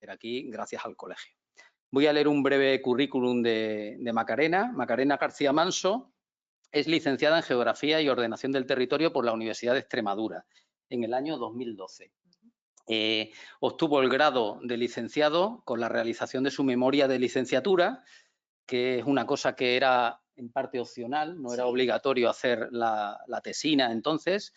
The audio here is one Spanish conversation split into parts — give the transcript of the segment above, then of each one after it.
aquí gracias al colegio. Voy a leer un breve currículum de Macarena. Macarena García Manso es licenciada en Geografía y Ordenación del Territorio por la Universidad de Extremadura en el año 2012. Obtuvo el grado de licenciado con la realización de su memoria de licenciatura, que es una cosa que era en parte opcional, no era obligatorio hacer la tesina entonces,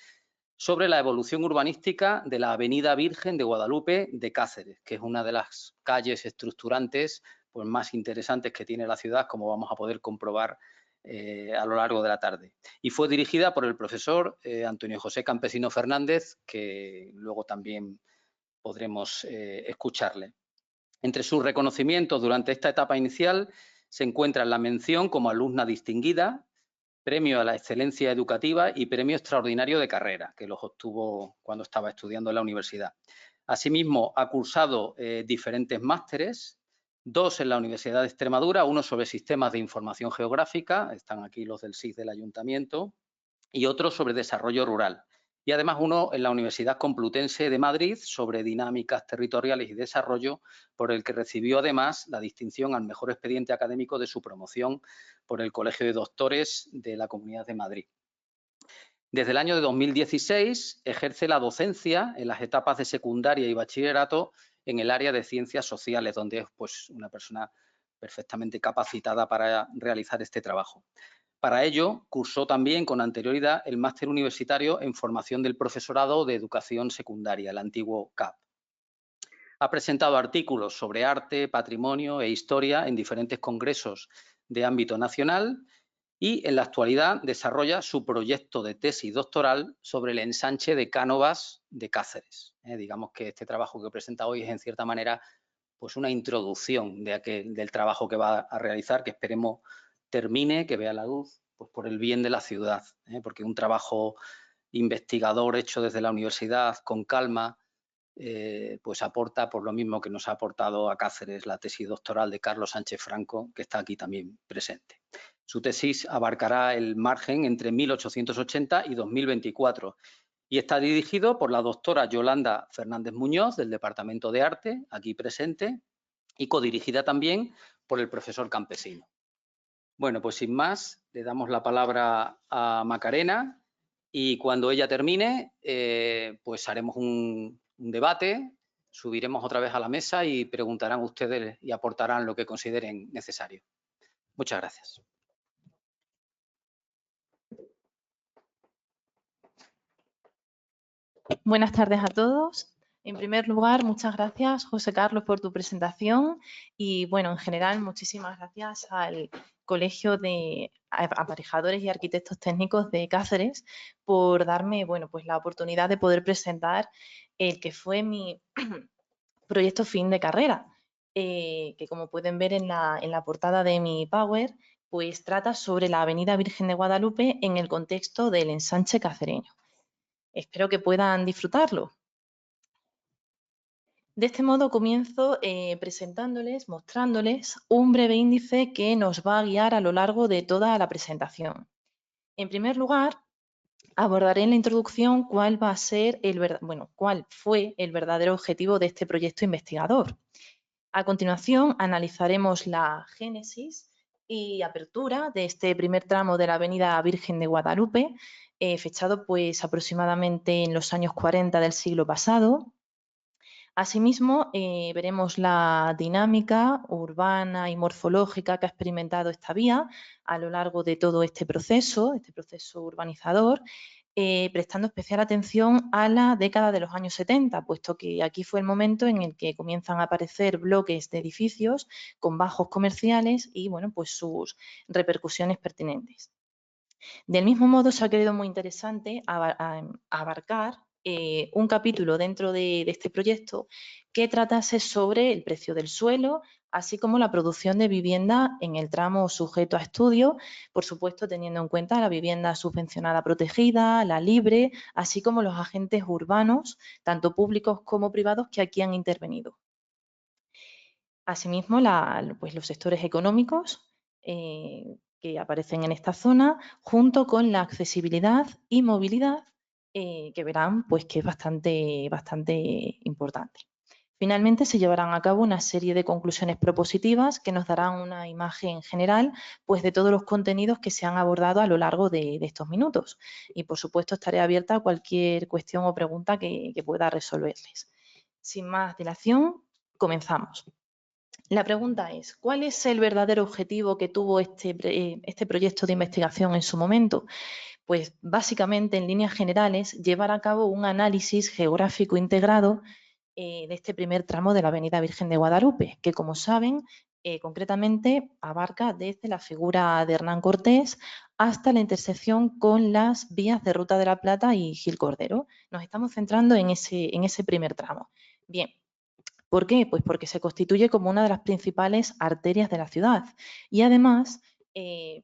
sobre la evolución urbanística de la Avenida Virgen de Guadalupe de Cáceres, que es una de las calles estructurantes pues, más interesantes que tiene la ciudad, como vamos a poder comprobar a lo largo de la tarde. Y fue dirigida por el profesor Antonio José Campesino Fernández, que luego también podremos escucharle. Entre sus reconocimientos durante esta etapa inicial se encuentra la mención como alumna distinguida, premio a la excelencia educativa y premio extraordinario de carrera, que los obtuvo cuando estaba estudiando en la universidad. Asimismo, ha cursado diferentes másteres, 2 en la Universidad de Extremadura, uno sobre sistemas de información geográfica, están aquí los del SIG del Ayuntamiento, y otro sobre desarrollo rural. Y además uno en la Universidad Complutense de Madrid sobre dinámicas territoriales y desarrollo, por el que recibió además la distinción al mejor expediente académico de su promoción por el Colegio de Doctores de la Comunidad de Madrid. Desde el año de 2016 ejerce la docencia en las etapas de secundaria y bachillerato en el área de ciencias sociales, donde es pues, una persona perfectamente capacitada para realizar este trabajo. Para ello, cursó también con anterioridad el máster universitario en formación del profesorado de educación secundaria, el antiguo CAP. Ha presentado artículos sobre arte, patrimonio e historia en diferentes congresos de ámbito nacional y en la actualidad desarrolla su proyecto de tesis doctoral sobre el ensanche de Cánovas de Cáceres. Digamos que este trabajo que presenta hoy es en cierta manera pues una introducción del trabajo que va a realizar, que esperemos termine, que vea la luz, pues por el bien de la ciudad, porque un trabajo investigador hecho desde la universidad con calma, pues aporta por lo mismo que nos ha aportado a Cáceres la tesis doctoral de Carlos Sánchez Franco, que está aquí también presente. Su tesis abarcará el margen entre 1880 y 2024 y está dirigido por la doctora Yolanda Fernández Muñoz, del Departamento de Arte, aquí presente, y codirigida también por el profesor Campesino. Bueno, pues sin más, le damos la palabra a Macarena y cuando ella termine, pues haremos un debate, subiremos otra vez a la mesa y preguntarán ustedes y aportarán lo que consideren necesario. Muchas gracias. Buenas tardes a todos. En primer lugar, muchas gracias, José Carlos, por tu presentación y, bueno, en general, muchísimas gracias al Colegio de Aparejadores y Arquitectos Técnicos de Cáceres por darme, bueno, pues la oportunidad de poder presentar el que fue mi proyecto fin de carrera, que como pueden ver en la portada de mi Power, pues trata sobre la Avenida Virgen de Guadalupe en el contexto del ensanche cacereño. Espero que puedan disfrutarlo. De este modo comienzo presentándoles, mostrándoles un breve índice que nos va a guiar a lo largo de toda la presentación. En primer lugar, abordaré en la introducción cuál fue el verdadero objetivo de este proyecto investigador. A continuación, analizaremos la génesis y apertura de este primer tramo de la Avenida Virgen de Guadalupe, fechado pues aproximadamente en los años 40 del siglo pasado. Asimismo, veremos la dinámica urbana y morfológica que ha experimentado esta vía a lo largo de todo este proceso urbanizador, prestando especial atención a la década de los años 70, puesto que aquí fue el momento en el que comienzan a aparecer bloques de edificios con bajos comerciales y, bueno, pues sus repercusiones pertinentes. Del mismo modo, se ha querido muy interesante abarcar un capítulo dentro de este proyecto que tratase sobre el precio del suelo, así como la producción de vivienda en el tramo sujeto a estudio, por supuesto teniendo en cuenta la vivienda subvencionada protegida, la libre, así como los agentes urbanos, tanto públicos como privados, que aquí han intervenido. Asimismo, pues los sectores económicos que aparecen en esta zona, junto con la accesibilidad y movilidad, que verán pues, que es bastante importante. Finalmente, se llevarán a cabo una serie de conclusiones propositivas que nos darán una imagen general, pues, de todos los contenidos que se han abordado a lo largo de estos minutos. Y, por supuesto, estaré abierta a cualquier cuestión o pregunta que pueda resolverles. Sin más dilación, comenzamos. La pregunta es, ¿cuál es el verdadero objetivo que tuvo este proyecto de investigación en su momento? Pues básicamente, en líneas generales, llevar a cabo un análisis geográfico integrado de este primer tramo de la Avenida Virgen de Guadalupe, que, como saben, concretamente abarca desde la figura de Hernán Cortés hasta la intersección con las vías de Ruta de la Plata y Gil Cordero. Nos estamos centrando en ese primer tramo. Bien. ¿Por qué? Pues porque se constituye como una de las principales arterias de la ciudad y además,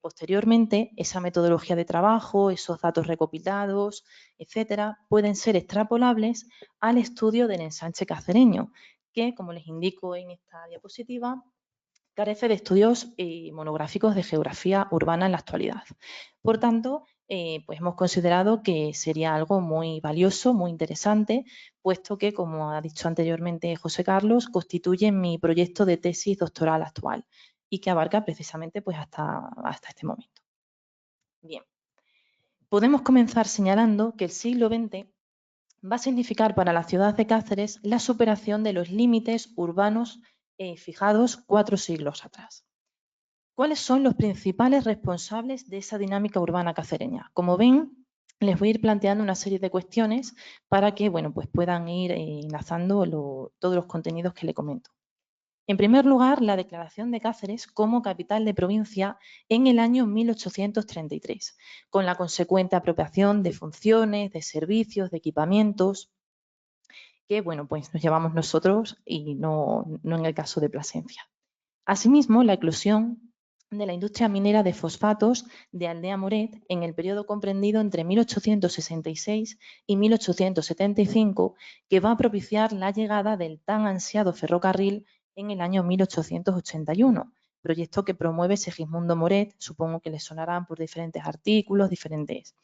posteriormente, esa metodología de trabajo, esos datos recopilados, etcétera, pueden ser extrapolables al estudio del ensanche cacereño, que, como les indico en esta diapositiva, carece de estudios monográficos de geografía urbana en la actualidad. Por tanto, pues hemos considerado que sería algo muy valioso, muy interesante, puesto que, como ha dicho anteriormente José Carlos, constituye mi proyecto de tesis doctoral actual y que abarca precisamente pues hasta este momento. Bien, podemos comenzar señalando que el siglo XX va a significar para la ciudad de Cáceres la superación de los límites urbanos fijados 4 siglos atrás. ¿Cuáles son los principales responsables de esa dinámica urbana cacereña? Como ven, les voy a ir planteando una serie de cuestiones para que, bueno, pues puedan ir enlazando todos los contenidos que le comento. En primer lugar, la declaración de Cáceres como capital de provincia en el año 1833, con la consecuente apropiación de funciones, de servicios, de equipamientos, que, bueno, pues nos llevamos nosotros y no en el caso de Plasencia. Asimismo, la eclosión de la industria minera de fosfatos de Aldea Moret en el periodo comprendido entre 1866 y 1875, que va a propiciar la llegada del tan ansiado ferrocarril en el año 1881, proyecto que promueve Segismundo Moret, supongo que les sonarán por diferentes artículos, diferentes.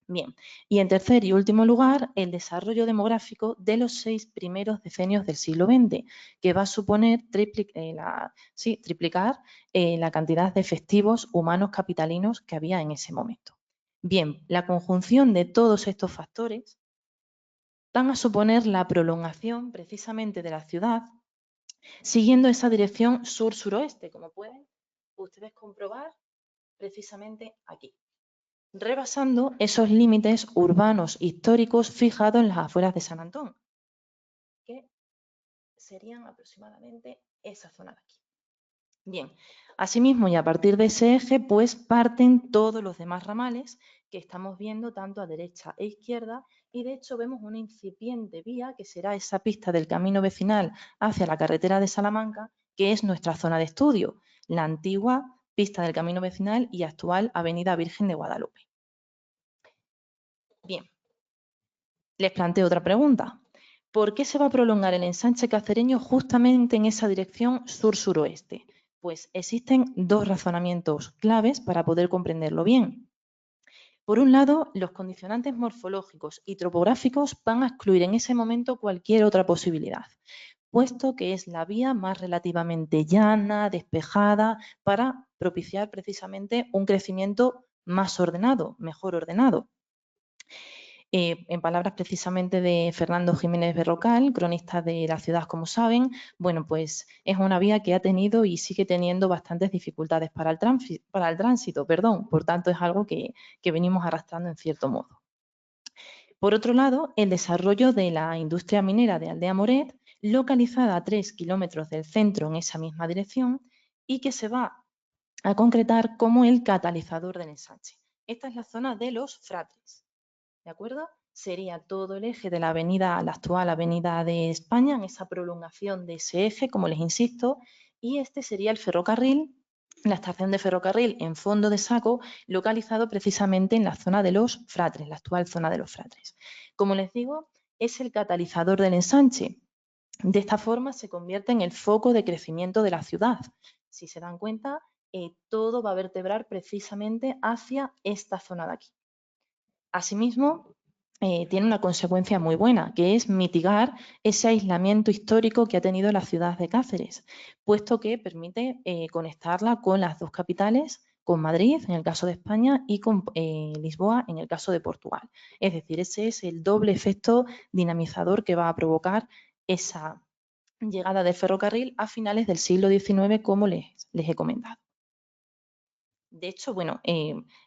Bien, y en tercer y último lugar, el desarrollo demográfico de los 6 primeros decenios del siglo XX, que va a suponer triplicar la cantidad de efectivos humanos capitalinos que había en ese momento. Bien, la conjunción de todos estos factores van a suponer la prolongación precisamente de la ciudad, siguiendo esa dirección sur-suroeste, como pueden ustedes comprobar precisamente aquí, rebasando esos límites urbanos históricos fijados en las afueras de San Antón, que serían aproximadamente esa zona de aquí. Bien, asimismo, y a partir de ese eje, pues parten todos los demás ramales que estamos viendo tanto a derecha e izquierda, y de hecho vemos una incipiente vía que será esa pista del camino vecinal hacia la carretera de Salamanca, que es nuestra zona de estudio, la antigua pista del camino vecinal y actual Avenida Virgen de Guadalupe. Bien, les planteo otra pregunta. ¿Por qué se va a prolongar el ensanche cacereño justamente en esa dirección sur-suroeste? Pues existen 2 razonamientos claves para poder comprenderlo bien. Por un lado, los condicionantes morfológicos y topográficos van a excluir en ese momento cualquier otra posibilidad, puesto que es la vía más relativamente llana, despejada, para propiciar precisamente un crecimiento más ordenado, mejor ordenado. En palabras precisamente de Fernando Jiménez Berrocal, cronista de la ciudad, como saben, bueno, pues es una vía que ha tenido y sigue teniendo bastantes dificultades para el tránsito, por tanto es algo que venimos arrastrando en cierto modo. Por otro lado, el desarrollo de la industria minera de Aldea Moret, localizada a 3 kilómetros del centro en esa misma dirección y que se va a concretar como el catalizador del ensanche. Esta es la zona de los Fratres. ¿De acuerdo? Sería todo el eje de la avenida, la actual Avenida de España, en esa prolongación de ese eje, como les insisto, y este sería el ferrocarril, la estación de ferrocarril en fondo de saco, localizado precisamente en la zona de los Fratres, la actual zona de los Fratres. Como les digo, es el catalizador del ensanche. De esta forma se convierte en el foco de crecimiento de la ciudad. Si se dan cuenta, todo va a vertebrar precisamente hacia esta zona de aquí. Asimismo, tiene una consecuencia muy buena, que es mitigar ese aislamiento histórico que ha tenido la ciudad de Cáceres, puesto que permite conectarla con las dos capitales, con Madrid, en el caso de España, y con Lisboa, en el caso de Portugal. Es decir, ese es el doble efecto dinamizador que va a provocar esa llegada del ferrocarril a finales del siglo XIX, como les he comentado. De hecho, bueno,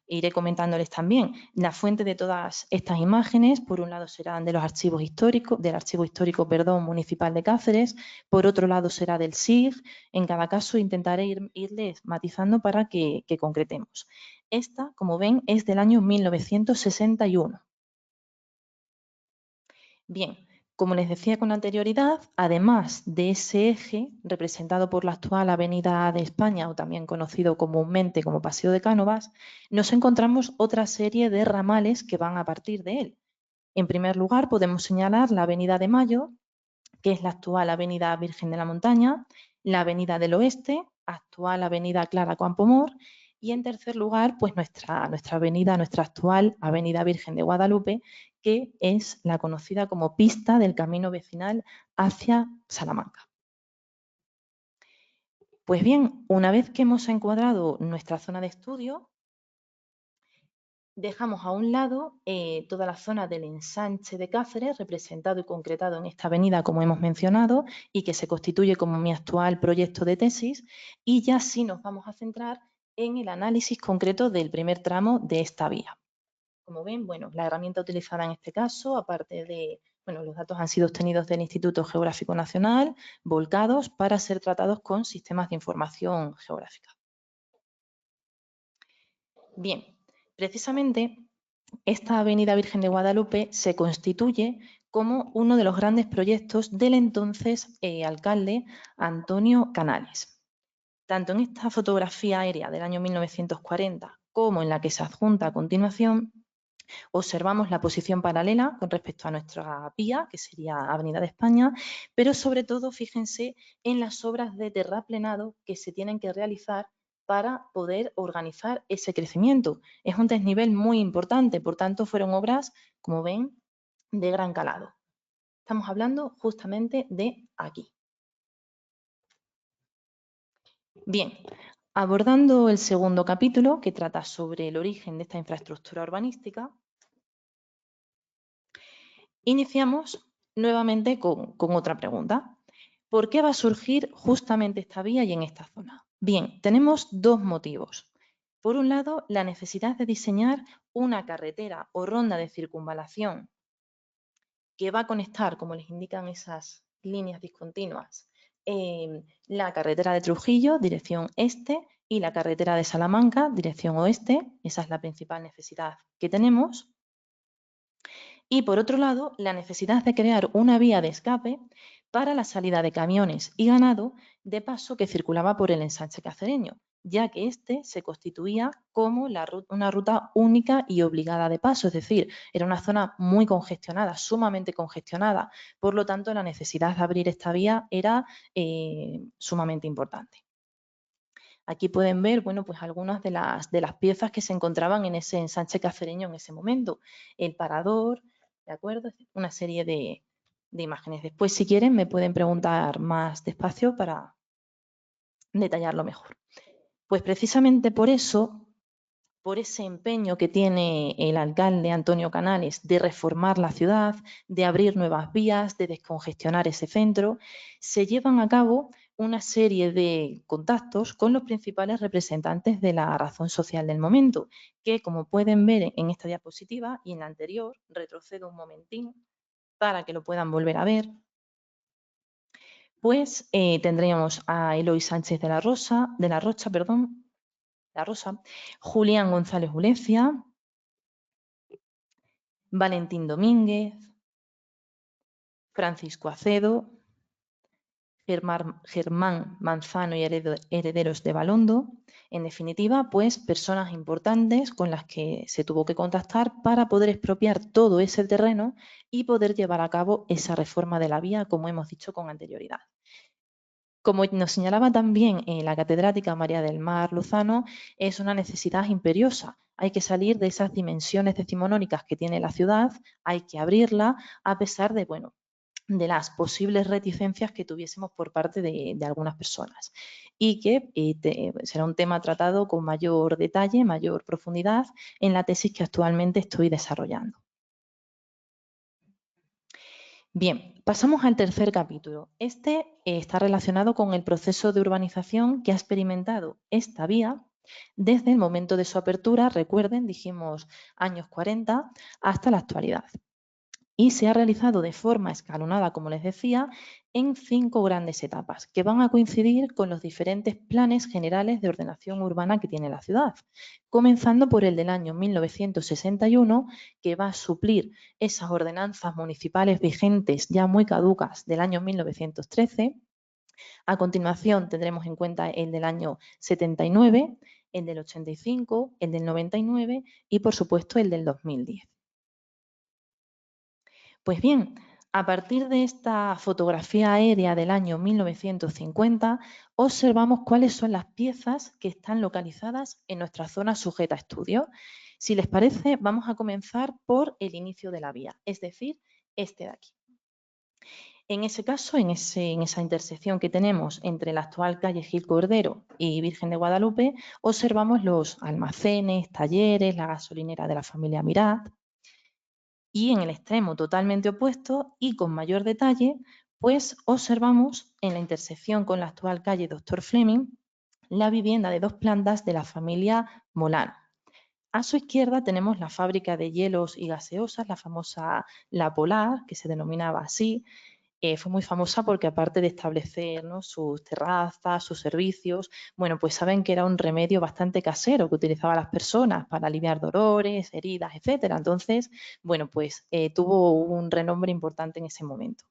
iré comentándoles también. La fuente de todas estas imágenes, por un lado serán de los archivos históricos, del Archivo Histórico, Municipal de Cáceres, por otro lado será del SIG. En cada caso intentaré irles matizando para que concretemos. Esta, como ven, es del año 1961. Bien, como les decía con anterioridad, además de ese eje representado por la actual Avenida de España, o también conocido comúnmente como Paseo de Cánovas, nos encontramos otra serie de ramales que van a partir de él. En primer lugar, podemos señalar la Avenida de Mayo, que es la actual Avenida Virgen de la Montaña, la Avenida del Oeste, actual Avenida Clara Campoamor, y en tercer lugar, pues nuestra avenida, nuestra actual Avenida Virgen de Guadalupe, que es la conocida como pista del camino vecinal hacia Salamanca. Pues bien, una vez que hemos encuadrado nuestra zona de estudio, dejamos a un lado toda la zona del ensanche de Cáceres, representado y concretado en esta avenida, como hemos mencionado, y que se constituye como mi actual proyecto de tesis, y ya sí nos vamos a centrar en el análisis concreto del primer tramo de esta vía. Como ven, bueno, la herramienta utilizada en este caso, aparte de, bueno, los datos han sido obtenidos del Instituto Geográfico Nacional, volcados para ser tratados con sistemas de información geográfica. Bien, precisamente esta Avenida Virgen de Guadalupe se constituye como uno de los grandes proyectos del entonces alcalde Antonio Canales. Tanto en esta fotografía aérea del año 1940 como en la que se adjunta a continuación, observamos la posición paralela con respecto a nuestra vía, que sería Avenida de España, pero sobre todo fíjense en las obras de terraplenado que se tienen que realizar para poder organizar ese crecimiento. Es un desnivel muy importante, por tanto fueron obras, como ven, de gran calado. Estamos hablando justamente de aquí. Bien, abordando el segundo capítulo, que trata sobre el origen de esta infraestructura urbanística, iniciamos nuevamente con otra pregunta. ¿Por qué va a surgir justamente esta vía y en esta zona? Bien, tenemos dos motivos. Por un lado, la necesidad de diseñar una carretera o ronda de circunvalación que va a conectar, como les indican esas líneas discontinuas, la carretera de Trujillo, dirección este, y la carretera de Salamanca, dirección oeste. Esa es la principal necesidad que tenemos. Y por otro lado, la necesidad de crear una vía de escape para la salida de camiones y ganado de paso que circulaba por el ensanche cacereño, ya que este se constituía como una ruta única y obligada de paso, es decir, era una zona muy congestionada, sumamente congestionada. Por lo tanto, la necesidad de abrir esta vía era sumamente importante. Aquí pueden ver, bueno, pues algunas de las piezas que se encontraban en ese ensanche cacereño en ese momento. El parador, ¿de acuerdo? Una serie de imágenes. Después, si quieren, me pueden preguntar más despacio para detallarlo mejor. Pues precisamente por eso, por ese empeño que tiene el alcalde Antonio Canales de reformar la ciudad, de abrir nuevas vías, de descongestionar ese centro, se llevan a cabo una serie de contactos con los principales representantes de la razón social del momento, que como pueden ver en esta diapositiva y en la anterior, retrocedo un momentín para que lo puedan volver a ver, pues tendríamos a Eloy Sánchez de la Rosa, Julián González Ulecia, Valentín Domínguez, Francisco Acedo, Germán Manzano y herederos de Balondo. En definitiva, pues personas importantes con las que se tuvo que contactar para poder expropiar todo ese terreno y poder llevar a cabo esa reforma de la vía, como hemos dicho con anterioridad. Como nos señalaba también la catedrática María del Mar Luzano, es una necesidad imperiosa. Hay que salir de esas dimensiones decimonónicas que tiene la ciudad, hay que abrirla, a pesar de, bueno, de las posibles reticencias que tuviésemos por parte de algunas personas, y que será un tema tratado con mayor detalle, mayor profundidad en la tesis que actualmente estoy desarrollando. Bien, pasamos al tercer capítulo. Este está relacionado con el proceso de urbanización que ha experimentado esta vía desde el momento de su apertura, recuerden, dijimos años 40, hasta la actualidad. Y se ha realizado de forma escalonada, como les decía, en 5 grandes etapas que van a coincidir con los diferentes planes generales de ordenación urbana que tiene la ciudad, comenzando por el del año 1961, que va a suplir esas ordenanzas municipales vigentes ya muy caducas del año 1913. A continuación tendremos en cuenta el del año 79, el del 85, el del 99 y, por supuesto, el del 2010. Pues bien, a partir de esta fotografía aérea del año 1950, observamos cuáles son las piezas que están localizadas en nuestra zona sujeta a estudio. Si les parece, vamos a comenzar por el inicio de la vía, es decir, este de aquí. En ese caso, en esa intersección que tenemos entre la actual calle Gil Cordero y Virgen de Guadalupe, observamos los almacenes, talleres, la gasolinera de la familia Mirat. Y en el extremo totalmente opuesto y con mayor detalle, pues observamos en la intersección con la actual calle Dr. Fleming la vivienda de 2 plantas de la familia Molano. A su izquierda tenemos la fábrica de hielos y gaseosas, la famosa La Polar, que se denominaba así. Fue muy famosa porque, aparte de establecer, ¿no?, sus terrazas, sus servicios, bueno, pues saben que era un remedio bastante casero que utilizaban las personas para aliviar dolores, heridas, etcétera. Entonces, bueno, pues tuvo un renombre importante en ese momento.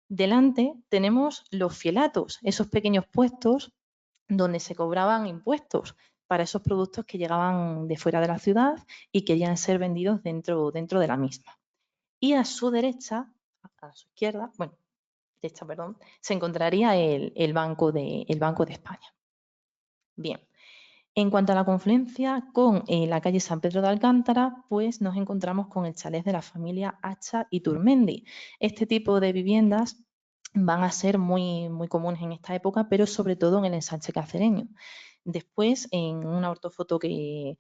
Delante tenemos los fielatos, esos pequeños puestos donde se cobraban impuestos para esos productos que llegaban de fuera de la ciudad y querían ser vendidos dentro de la misma. Y a su derecha, a su izquierda, bueno, derecha, perdón, se encontraría el Banco de España. Bien, en cuanto a la confluencia con la calle San Pedro de Alcántara, pues nos encontramos con el chalet de la familia Hacha y Turmendi. Este tipo de viviendas van a ser muy, muy comunes en esta época, pero sobre todo en el ensanche cacereño. Después, en una ortofoto que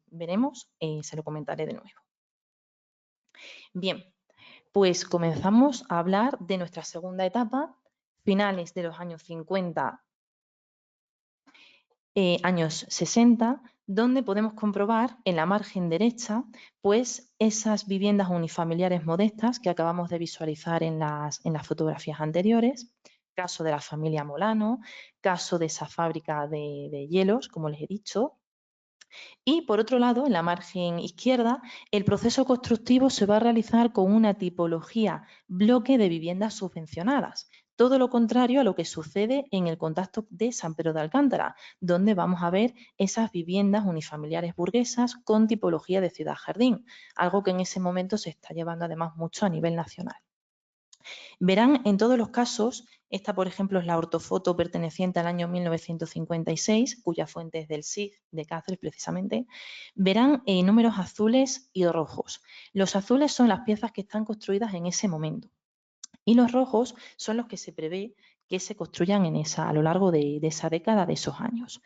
veremos, se lo comentaré de nuevo. Bien, pues comenzamos a hablar de nuestra segunda etapa, finales de los años 50, años 60, donde podemos comprobar en la margen derecha pues esas viviendas unifamiliares modestas que acabamos de visualizar en las fotografías anteriores, caso de la familia Molano, caso de esa fábrica de hielos, como les he dicho. Y, por otro lado, en la margen izquierda, el proceso constructivo se va a realizar con una tipología bloque de viviendas subvencionadas. Todo lo contrario a lo que sucede en el contacto de San Pedro de Alcántara, donde vamos a ver esas viviendas unifamiliares burguesas con tipología de ciudad-jardín, algo que en ese momento se está llevando además mucho a nivel nacional. Verán en todos los casos, esta por ejemplo es la ortofoto perteneciente al año 1956, cuya fuente es del SIG de Cáceres precisamente, verán números azules y rojos. Los azules son las piezas que están construidas en ese momento y los rojos son los que se prevé que se construyan a lo largo de esa década, de esos años.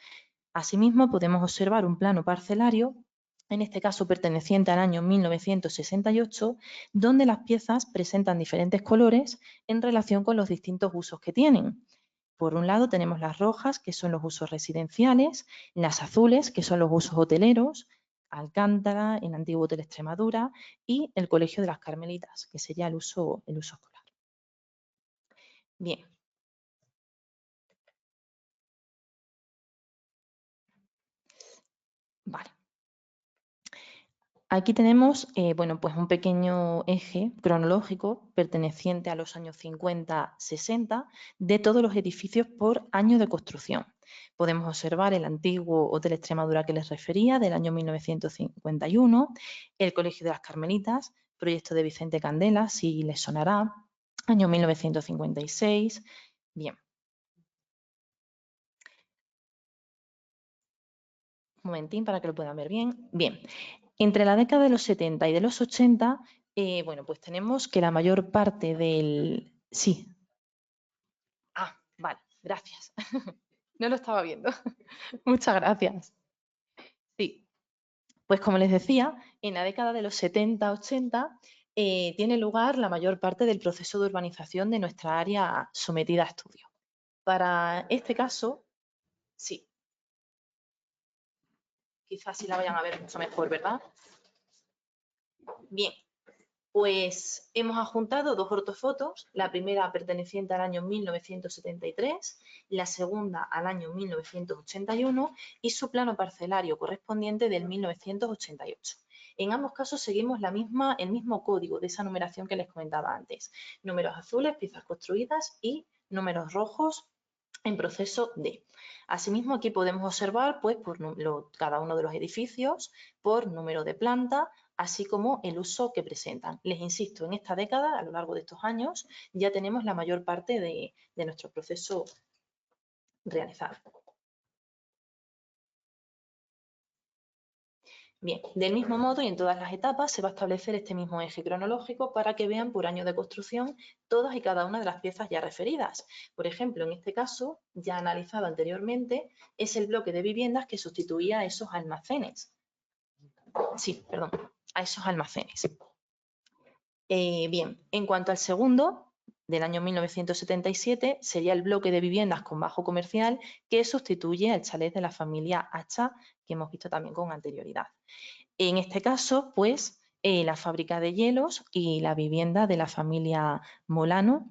Asimismo, podemos observar un plano parcelario, en este caso perteneciente al año 1968, donde las piezas presentan diferentes colores en relación con los distintos usos que tienen. Por un lado tenemos las rojas, que son los usos residenciales, las azules, que son los usos hoteleros, Alcántara, el antiguo Hotel Extremadura, y el Colegio de las Carmelitas, que sería el uso escolar. Bien. Vale. Aquí tenemos bueno, pues un pequeño eje cronológico perteneciente a los años 50-60 de todos los edificios por año de construcción. Podemos observar el antiguo Hotel Extremadura que les refería, del año 1951, el Colegio de las Carmelitas, proyecto de Vicente Candela, si les sonará, año 1956. Bien, Un momentín para que lo puedan ver bien. Bien, entre la década de los 70 y de los 80, bueno, pues tenemos que la mayor parte del... Sí. Ah, vale, gracias. No lo estaba viendo. Muchas gracias. Sí, pues como les decía, en la década de los 70-80 tiene lugar la mayor parte del proceso de urbanización de nuestra área sometida a estudio. Para este caso, sí. Quizás sí la vayan a ver mucho mejor, ¿verdad? Bien, pues hemos adjuntado dos ortofotos, la primera perteneciente al año 1973, la segunda al año 1981 y su plano parcelario correspondiente del 1988. En ambos casos seguimos el mismo código de esa numeración que les comentaba antes. Números azules, piezas construidas y números rojos en proceso de. Asimismo, aquí podemos observar pues, por cada uno de los edificios, por número de planta, así como el uso que presentan. Les insisto, en esta década, a lo largo de estos años, ya tenemos la mayor parte de nuestro proceso realizado. Bien, del mismo modo y en todas las etapas se va a establecer este mismo eje cronológico para que vean por año de construcción todas y cada una de las piezas ya referidas. Por ejemplo, en este caso, ya analizado anteriormente, es el bloque de viviendas que sustituía a esos almacenes. Sí, perdón, a esos almacenes. Bien, en cuanto al segundo, del año 1977, sería el bloque de viviendas con bajo comercial que sustituye al chalet de la familia Hacha, que hemos visto también con anterioridad. En este caso, pues, la fábrica de hielos y la vivienda de la familia Molano,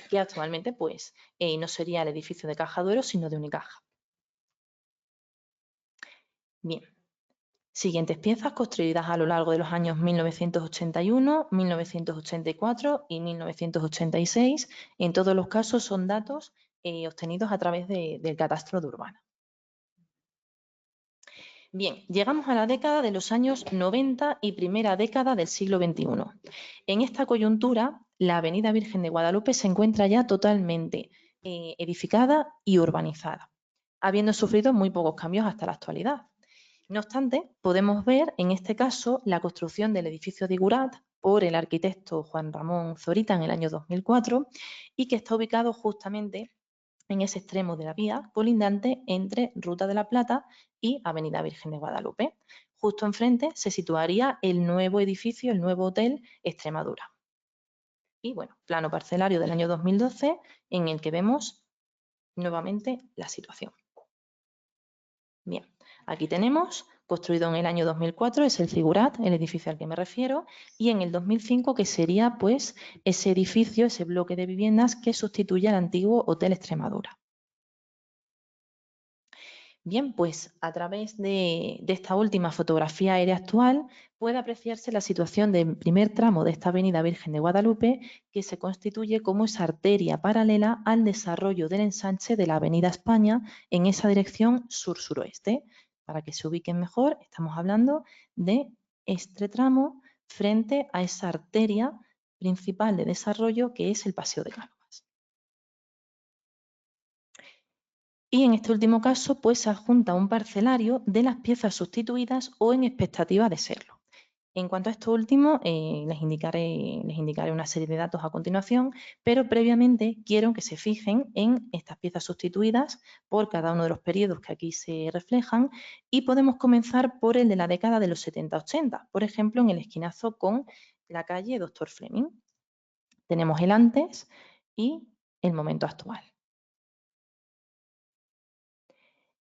que actualmente, pues, no sería el edificio de Caja Duero, sino de Unicaja. Bien. Siguientes piezas construidas a lo largo de los años 1981, 1984 y 1986. En todos los casos son datos obtenidos a través del catastro de Urbana. Bien, llegamos a la década de los años 90 y primera década del siglo XXI. En esta coyuntura, la avenida Virgen de Guadalupe se encuentra ya totalmente edificada y urbanizada, habiendo sufrido muy pocos cambios hasta la actualidad. No obstante, podemos ver en este caso la construcción del edificio de Igurat por el arquitecto Juan Ramón Zorita en el año 2004 y que está ubicado justamente en ese extremo de la vía colindante entre Ruta de la Plata y Avenida Virgen de Guadalupe. Justo enfrente se situaría el nuevo edificio, el nuevo hotel Extremadura. Y bueno, plano parcelario del año 2012 en el que vemos nuevamente la situación. Bien, aquí tenemos, construido en el año 2004, es el Figurat, el edificio al que me refiero, y en el 2005 que sería pues ese edificio, ese bloque de viviendas que sustituye al antiguo Hotel Extremadura. Bien, pues a través de esta última fotografía aérea actual puede apreciarse la situación del primer tramo de esta avenida Virgen de Guadalupe que se constituye como esa arteria paralela al desarrollo del ensanche de la avenida España en esa dirección sur-suroeste. Para que se ubiquen mejor, estamos hablando de este tramo frente a esa arteria principal de desarrollo que es el Paseo de Cánovas. Y en este último caso, pues se adjunta un parcelario de las piezas sustituidas o en expectativa de serlo. En cuanto a esto último, les indicaré una serie de datos a continuación, pero previamente quiero que se fijen en estas piezas sustituidas por cada uno de los periodos que aquí se reflejan y podemos comenzar por el de la década de los 70-80, por ejemplo, en el esquinazo con la calle Dr. Fleming. Tenemos el antes y el momento actual.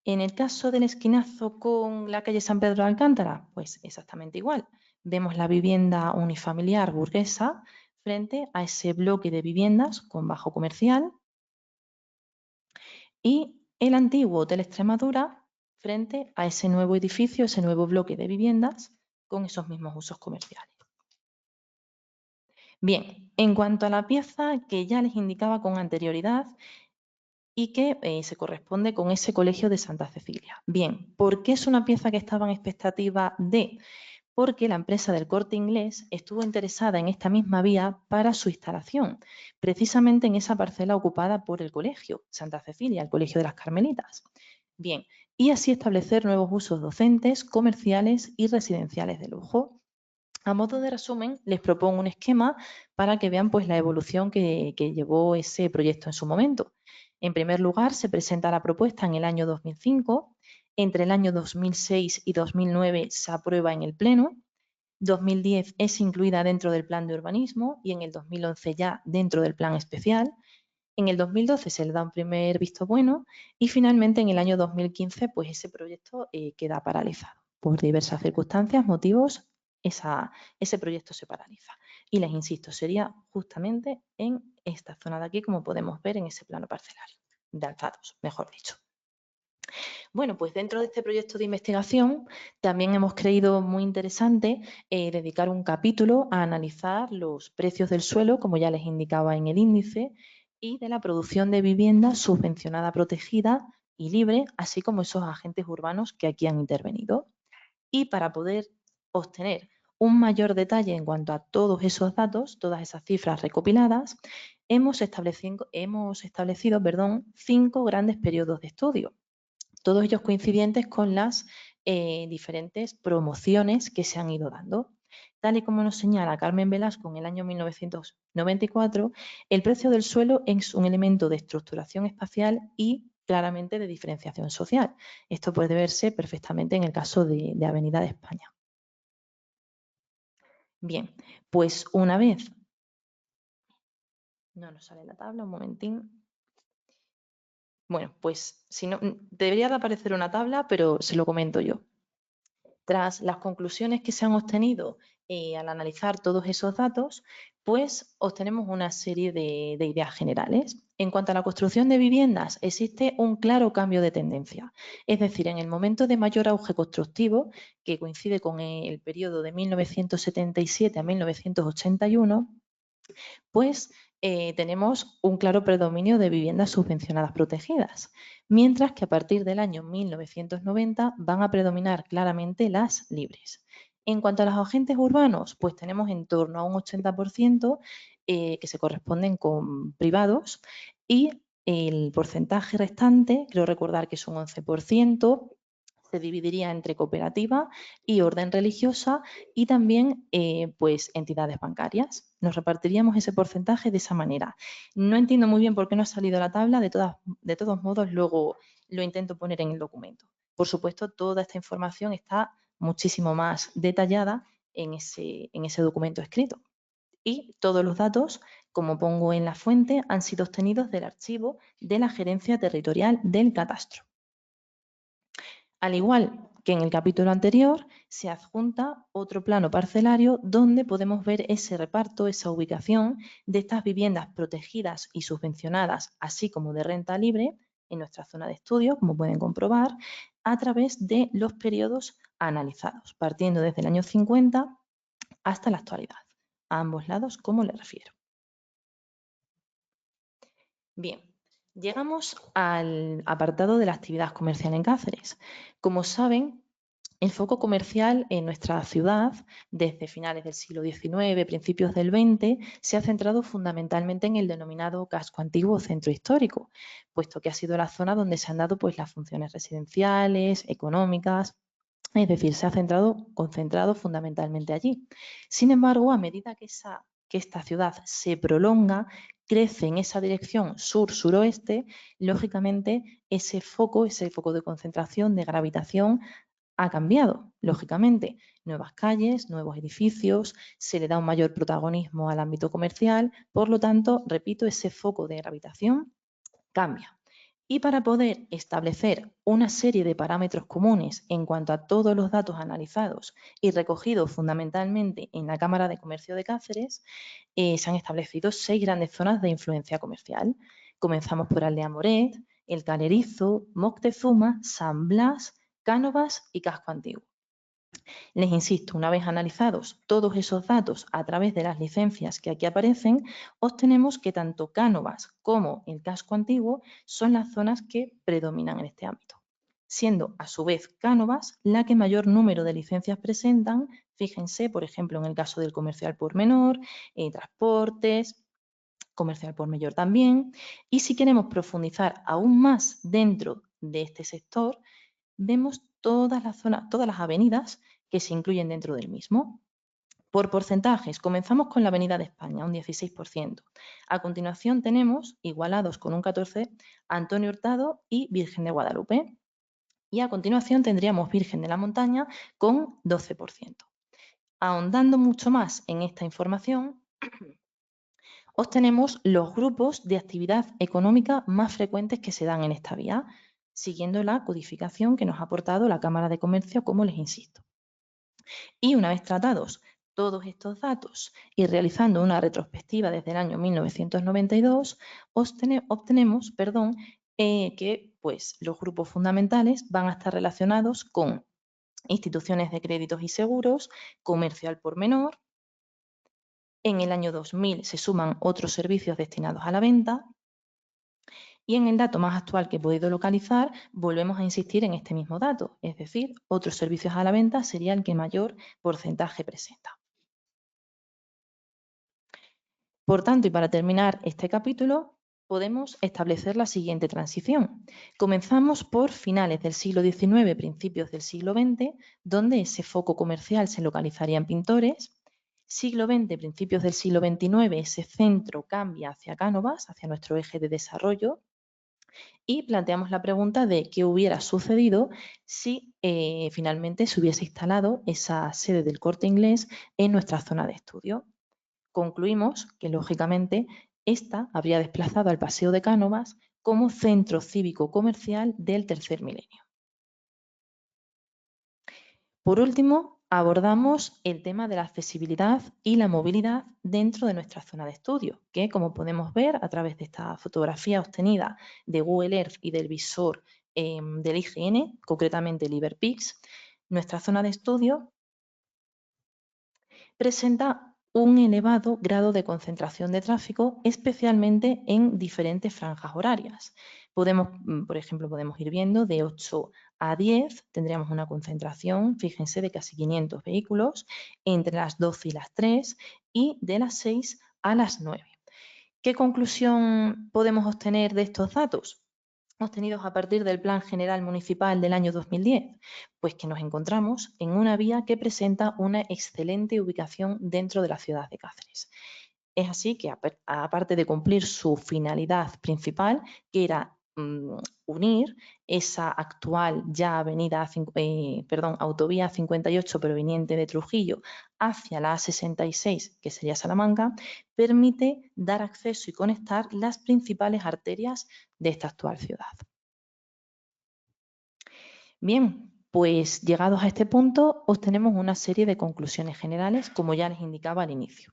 En el caso del esquinazo con la calle San Pedro de Alcántara, pues exactamente igual. Vemos la vivienda unifamiliar burguesa frente a ese bloque de viviendas con bajo comercial y el antiguo Hotel Extremadura frente a ese nuevo edificio, ese nuevo bloque de viviendas con esos mismos usos comerciales. Bien, en cuanto a la pieza que ya les indicaba con anterioridad, y que se corresponde con ese colegio de Santa Cecilia. Bien, ¿por qué es una pieza que estaba en expectativa de? Porque la empresa del Corte Inglés estuvo interesada en esta misma vía para su instalación, precisamente en esa parcela ocupada por el colegio Santa Cecilia, el colegio de las Carmelitas. Bien, y así establecer nuevos usos docentes, comerciales y residenciales de lujo. A modo de resumen, les propongo un esquema para que vean pues, la evolución que llevó ese proyecto en su momento. En primer lugar, se presenta la propuesta en el año 2005. Entre el año 2006 y 2009 se aprueba en el Pleno. 2010 es incluida dentro del Plan de Urbanismo y en el 2011 ya dentro del Plan Especial. En el 2012 se le da un primer visto bueno y finalmente en el año 2015 pues ese proyecto queda paralizado. Por diversas circunstancias, motivos, ese proyecto se paraliza. Y les insisto, sería justamente en esta zona de aquí, como podemos ver en ese plano parcelario, de alzados, mejor dicho. Bueno, pues dentro de este proyecto de investigación también hemos creído muy interesante dedicar un capítulo a analizar los precios del suelo, como ya les indicaba en el índice, y de la producción de vivienda subvencionada, protegida y libre, así como esos agentes urbanos que aquí han intervenido. Y para poder obtener un mayor detalle en cuanto a todos esos datos, todas esas cifras recopiladas, hemos establecido 5 grandes periodos de estudio, todos ellos coincidentes con las diferentes promociones que se han ido dando. Tal y como nos señala Carmen Velasco en el año 1994, el precio del suelo es un elemento de estructuración espacial y claramente de diferenciación social. Esto puede verse perfectamente en el caso de Avenida de España. Bien, pues una vez... No nos sale la tabla, un momentín. Bueno, pues si no, debería de aparecer una tabla, pero se lo comento yo. Tras las conclusiones que se han obtenido al analizar todos esos datos, pues obtenemos una serie de ideas generales. En cuanto a la construcción de viviendas, existe un claro cambio de tendencia. Es decir, en el momento de mayor auge constructivo, que coincide con el periodo de 1977 a 1981, pues tenemos un claro predominio de viviendas subvencionadas protegidas, mientras que a partir del año 1990 van a predominar claramente las libres. En cuanto a los agentes urbanos, pues tenemos en torno a un 80% que se corresponden con privados y el porcentaje restante, creo recordar que es un 11%, se dividiría entre cooperativa y orden religiosa y también pues entidades bancarias. Nos repartiríamos ese porcentaje de esa manera. No entiendo muy bien por qué no ha salido la tabla, de todos modos luego lo intento poner en el documento. Por supuesto, toda esta información está muchísimo más detallada en ese documento escrito. Y todos los datos, como pongo en la fuente, han sido obtenidos del archivo de la Gerencia Territorial del Catastro. Al igual que en el capítulo anterior, se adjunta otro plano parcelario donde podemos ver ese reparto, esa ubicación de estas viviendas protegidas y subvencionadas, así como de renta libre, en nuestra zona de estudio, como pueden comprobar, a través de los periodos analizados, partiendo desde el año 50 hasta la actualidad. A ambos lados, como les refiero. Bien. Llegamos al apartado de la actividad comercial en Cáceres. Como saben, el foco comercial en nuestra ciudad, desde finales del siglo XIX, principios del XX, se ha centrado fundamentalmente en el denominado casco antiguo o centro histórico, puesto que ha sido la zona donde se han dado pues, las funciones residenciales, económicas, es decir, se ha concentrado fundamentalmente allí. Sin embargo, a medida que esta ciudad se prolonga, crece en esa dirección sur-suroeste, lógicamente ese foco de concentración, de gravitación, ha cambiado, lógicamente. Nuevas calles, nuevos edificios, se le da un mayor protagonismo al ámbito comercial, por lo tanto, repito, ese foco de gravitación cambia. Y para poder establecer una serie de parámetros comunes en cuanto a todos los datos analizados y recogidos fundamentalmente en la Cámara de Comercio de Cáceres, se han establecido 6 grandes zonas de influencia comercial. Comenzamos por Aldea Moret, El Calerizo, Moctezuma, San Blas, Cánovas y Casco Antiguo. Les insisto, una vez analizados todos esos datos a través de las licencias que aquí aparecen, obtenemos que tanto Cánovas como el casco antiguo son las zonas que predominan en este ámbito, siendo a su vez Cánovas la que mayor número de licencias presentan. Fíjense, por ejemplo, en el caso del comercial por menor, transportes, comercial por mayor también. Y si queremos profundizar aún más dentro de este sector, vemos todas las avenidas que se incluyen dentro del mismo. Por porcentajes, comenzamos con la Avenida de España, un 16%. A continuación tenemos, igualados con un 14%, Antonio Hurtado y Virgen de Guadalupe. Y a continuación tendríamos Virgen de la Montaña con 12%. Ahondando mucho más en esta información, obtenemos los grupos de actividad económica más frecuentes que se dan en esta vía, siguiendo la codificación que nos ha aportado la Cámara de Comercio, como les insisto. Y una vez tratados todos estos datos y realizando una retrospectiva desde el año 1992, obtenemos que pues, los grupos fundamentales van a estar relacionados con instituciones de créditos y seguros, comercio al por menor. En el año 2000 se suman otros servicios destinados a la venta. Y en el dato más actual que he podido localizar, volvemos a insistir en este mismo dato, es decir, otros servicios a la venta sería el que mayor porcentaje presenta. Por tanto, y para terminar este capítulo, podemos establecer la siguiente transición. Comenzamos por finales del siglo XIX, principios del siglo XX, donde ese foco comercial se localizaría en Pintores. Siglo XX, principios del siglo XXIX, ese centro cambia hacia Cánovas, hacia nuestro eje de desarrollo, y planteamos la pregunta de qué hubiera sucedido si finalmente se hubiese instalado esa sede del Corte Inglés en nuestra zona de estudio. Concluimos que, lógicamente, esta habría desplazado al Paseo de Cánovas como centro cívico-comercial del tercer milenio. Por último, abordamos el tema de la accesibilidad y la movilidad dentro de nuestra zona de estudio, que, como podemos ver a través de esta fotografía obtenida de Google Earth y del visor del IGN, concretamente el Iberpix, nuestra zona de estudio presenta un elevado grado de concentración de tráfico, especialmente en diferentes franjas horarias. Por ejemplo, podemos ir viendo de 8 a 10, tendríamos una concentración, fíjense, de casi 500 vehículos, entre las 12 y las 3 y de las 6 a las 9. ¿Qué conclusión podemos obtener de estos datos obtenidos a partir del Plan General Municipal del año 2010? Pues que nos encontramos en una vía que presenta una excelente ubicación dentro de la ciudad de Cáceres. Es así que, aparte de cumplir su finalidad principal, que era unir esa actual ya autovía 58 proveniente de Trujillo hacia la A66, que sería Salamanca, permite dar acceso y conectar las principales arterias de esta actual ciudad. Bien, pues llegados a este punto, obtenemos una serie de conclusiones generales, como ya les indicaba al inicio.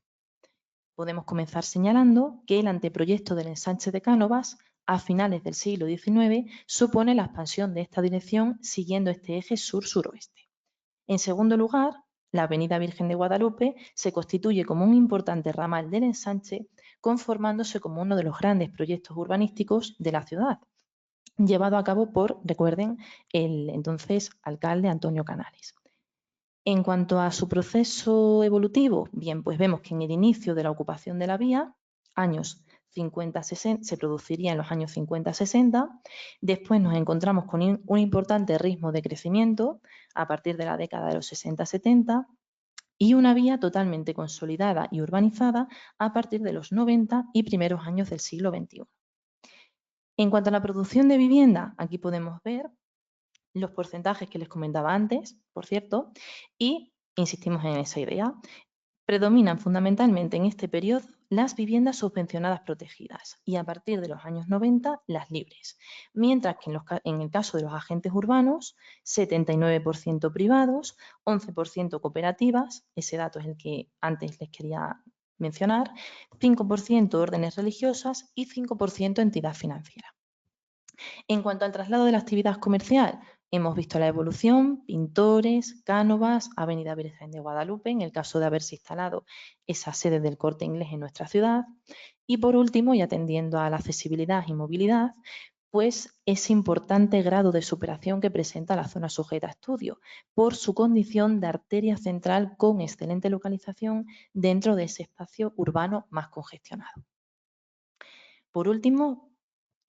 Podemos comenzar señalando que el anteproyecto del ensanche de Cánovas a finales del siglo XIX supone la expansión de esta dirección siguiendo este eje sur-suroeste. En segundo lugar, la Avenida Virgen de Guadalupe se constituye como un importante ramal del ensanche, conformándose como uno de los grandes proyectos urbanísticos de la ciudad, llevado a cabo por, recuerden, el entonces alcalde Antonio Canales. En cuanto a su proceso evolutivo, bien, pues vemos que en el inicio de la ocupación de la vía, años 50-60, se produciría en los años 50-60, después nos encontramos con un importante ritmo de crecimiento a partir de la década de los 60-70 y una vía totalmente consolidada y urbanizada a partir de los 90 y primeros años del siglo XXI. En cuanto a la producción de vivienda, aquí podemos ver los porcentajes que les comentaba antes, por cierto, y insistimos en esa idea. Predominan fundamentalmente en este periodo las viviendas subvencionadas protegidas y a partir de los años 90 las libres, mientras que en el caso de los agentes urbanos, 79% privados, 11% cooperativas, ese dato es el que antes les quería mencionar, 5% órdenes religiosas y 5% entidad financiera. En cuanto al traslado de la actividad comercial, hemos visto la evolución, Pintores, Cánovas, Avenida Virgen de Guadalupe, en el caso de haberse instalado esa sede del Corte Inglés en nuestra ciudad. Y por último, y atendiendo a la accesibilidad y movilidad, pues ese importante grado de superación que presenta la zona sujeta a estudio, por su condición de arteria central con excelente localización dentro de ese espacio urbano más congestionado. Por último,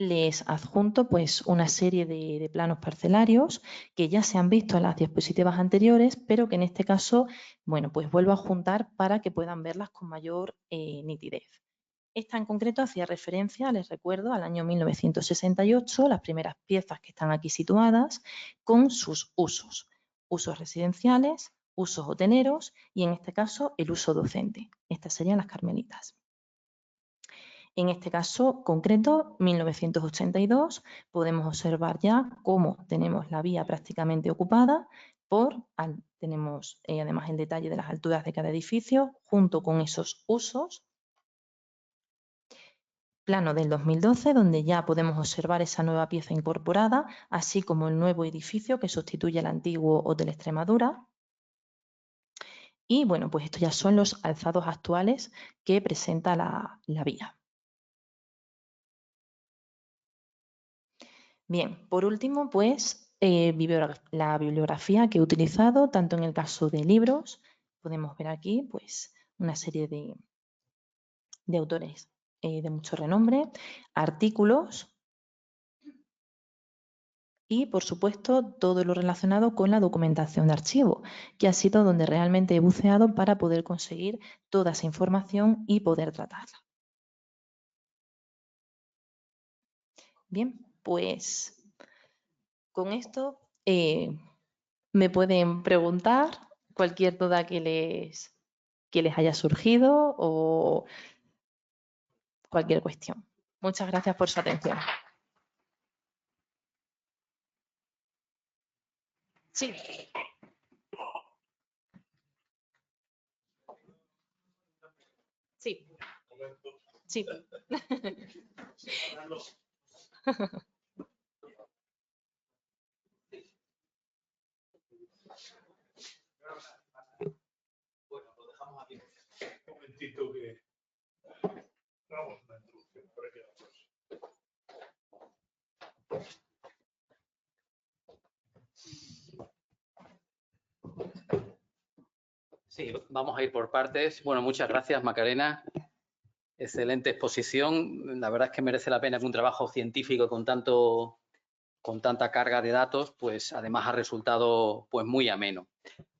les adjunto pues una serie de planos parcelarios que ya se han visto en las diapositivas anteriores, pero que en este caso, bueno, pues vuelvo a juntar para que puedan verlas con mayor nitidez. Esta en concreto hacía referencia, les recuerdo, al año 1968, las primeras piezas que están aquí situadas, con sus usos. Usos residenciales, usos hoteleros y en este caso el uso docente. Estas serían las carmelitas. En este caso concreto, 1982, podemos observar ya cómo tenemos la vía prácticamente ocupada tenemos además el detalle de las alturas de cada edificio, junto con esos usos. Plano del 2012, donde ya podemos observar esa nueva pieza incorporada, así como el nuevo edificio que sustituye al antiguo Hotel Extremadura. Y bueno, pues estos ya son los alzados actuales que presenta la vía. Bien, por último, pues la bibliografía que he utilizado, tanto en el caso de libros, podemos ver aquí pues una serie de autores de mucho renombre, artículos y, por supuesto, todo lo relacionado con la documentación de archivo, que ha sido donde realmente he buceado para poder conseguir toda esa información y poder tratarla. Bien, pues con esto me pueden preguntar cualquier duda que les haya surgido o cualquier cuestión. Muchas gracias por su atención. Sí. Sí. Sí. Bueno, lo dejamos aquí. Un momentito que vamos a una introducción. Por aquí Sí, vamos a ir por partes. Bueno, muchas gracias, Macarena. Excelente exposición. La verdad es que merece la pena que un trabajo científico con tanta carga de datos, pues además ha resultado pues muy ameno.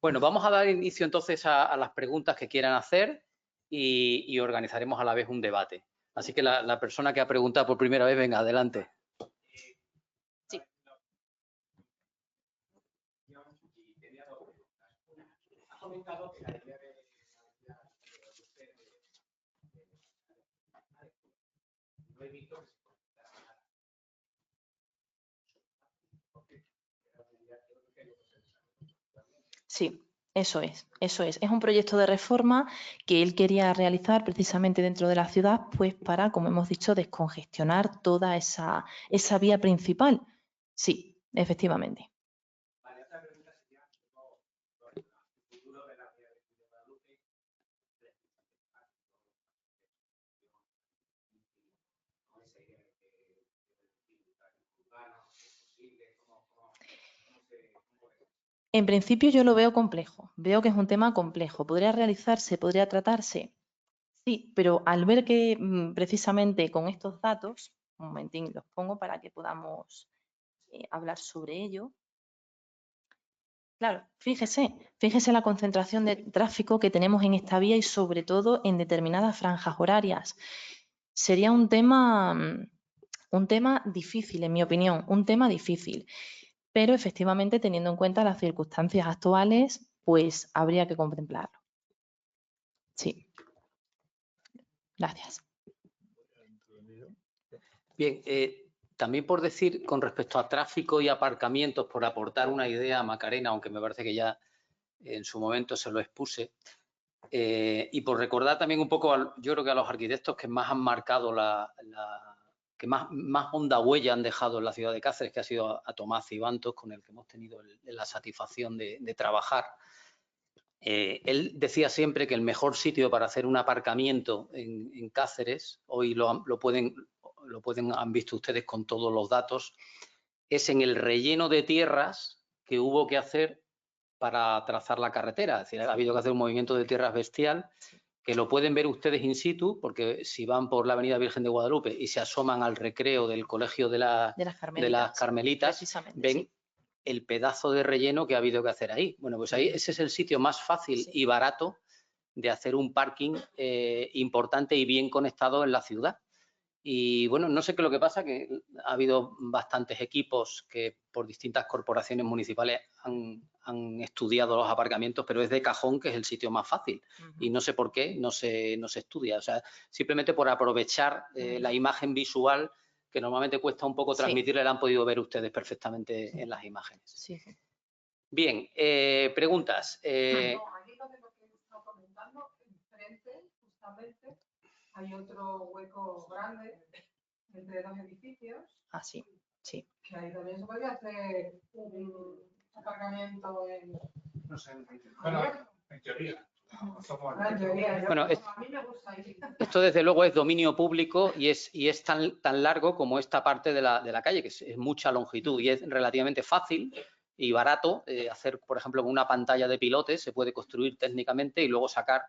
Bueno, vamos a dar inicio entonces a las preguntas que quieran hacer y organizaremos a la vez un debate. Así que la persona que ha preguntado por primera vez, venga, adelante. Sí. ha comentado que la idea de no he visto que se comentara nada. Sí, eso es, eso es. Es un proyecto de reforma que él quería realizar precisamente dentro de la ciudad, pues para, como hemos dicho, descongestionar toda esa vía principal. Sí, efectivamente. Vale, otra pregunta sería el futuro de la vía de Guadalupe. En principio yo lo veo complejo, veo que es un tema complejo. ¿Podría realizarse? ¿Podría tratarse? Sí, pero al ver que precisamente con estos datos, un momentín los pongo para que podamos hablar sobre ello. Claro, fíjese la concentración de tráfico que tenemos en esta vía y sobre todo en determinadas franjas horarias. Sería un tema difícil, en mi opinión, un tema difícil. Pero efectivamente, teniendo en cuenta las circunstancias actuales, pues habría que contemplarlo. Sí. Gracias. Bien, también por decir con respecto a tráfico y aparcamientos, por aportar una idea a Macarena, aunque me parece que ya en su momento se lo expuse, y por recordar también un poco, yo creo que a los arquitectos que más han marcado que más honda huella han dejado en la ciudad de Cáceres, que ha sido a Tomás Cibantos, con el que hemos tenido la satisfacción de trabajar. Él decía siempre que el mejor sitio para hacer un aparcamiento en Cáceres, hoy han visto ustedes con todos los datos, es en el relleno de tierras que hubo que hacer para trazar la carretera. Es decir, ha habido que hacer un movimiento de tierras bestial que lo pueden ver ustedes in situ, porque si van por la Avenida Virgen de Guadalupe y se asoman al recreo del Colegio de las Carmelitas, ven sí, el pedazo de relleno que ha habido que hacer ahí. Bueno, pues ahí ese es el sitio más fácil y barato de hacer un parking importante y bien conectado en la ciudad. Y bueno, no sé qué es lo que pasa, que ha habido bastantes equipos que por distintas corporaciones municipales han estudiado los aparcamientos, pero es de cajón que es el sitio más fácil. Y no sé por qué no se estudia. O sea, simplemente por aprovechar la imagen visual que normalmente cuesta un poco transmitirle, la han podido ver ustedes perfectamente en las imágenes. Sí. Bien, preguntas. No, aquí lo que estaba comentando, enfrente, justamente, hay otro hueco grande entre dos edificios. Ah, sí, sí. Que ahí también se podría hacer un aparcamiento en... No sé, bueno, en teoría. Bueno, esto desde luego es dominio público y es tan largo como esta parte de la calle, que es mucha longitud y es relativamente fácil y barato hacer, por ejemplo, con una pantalla de pilotes, se puede construir técnicamente y luego sacar.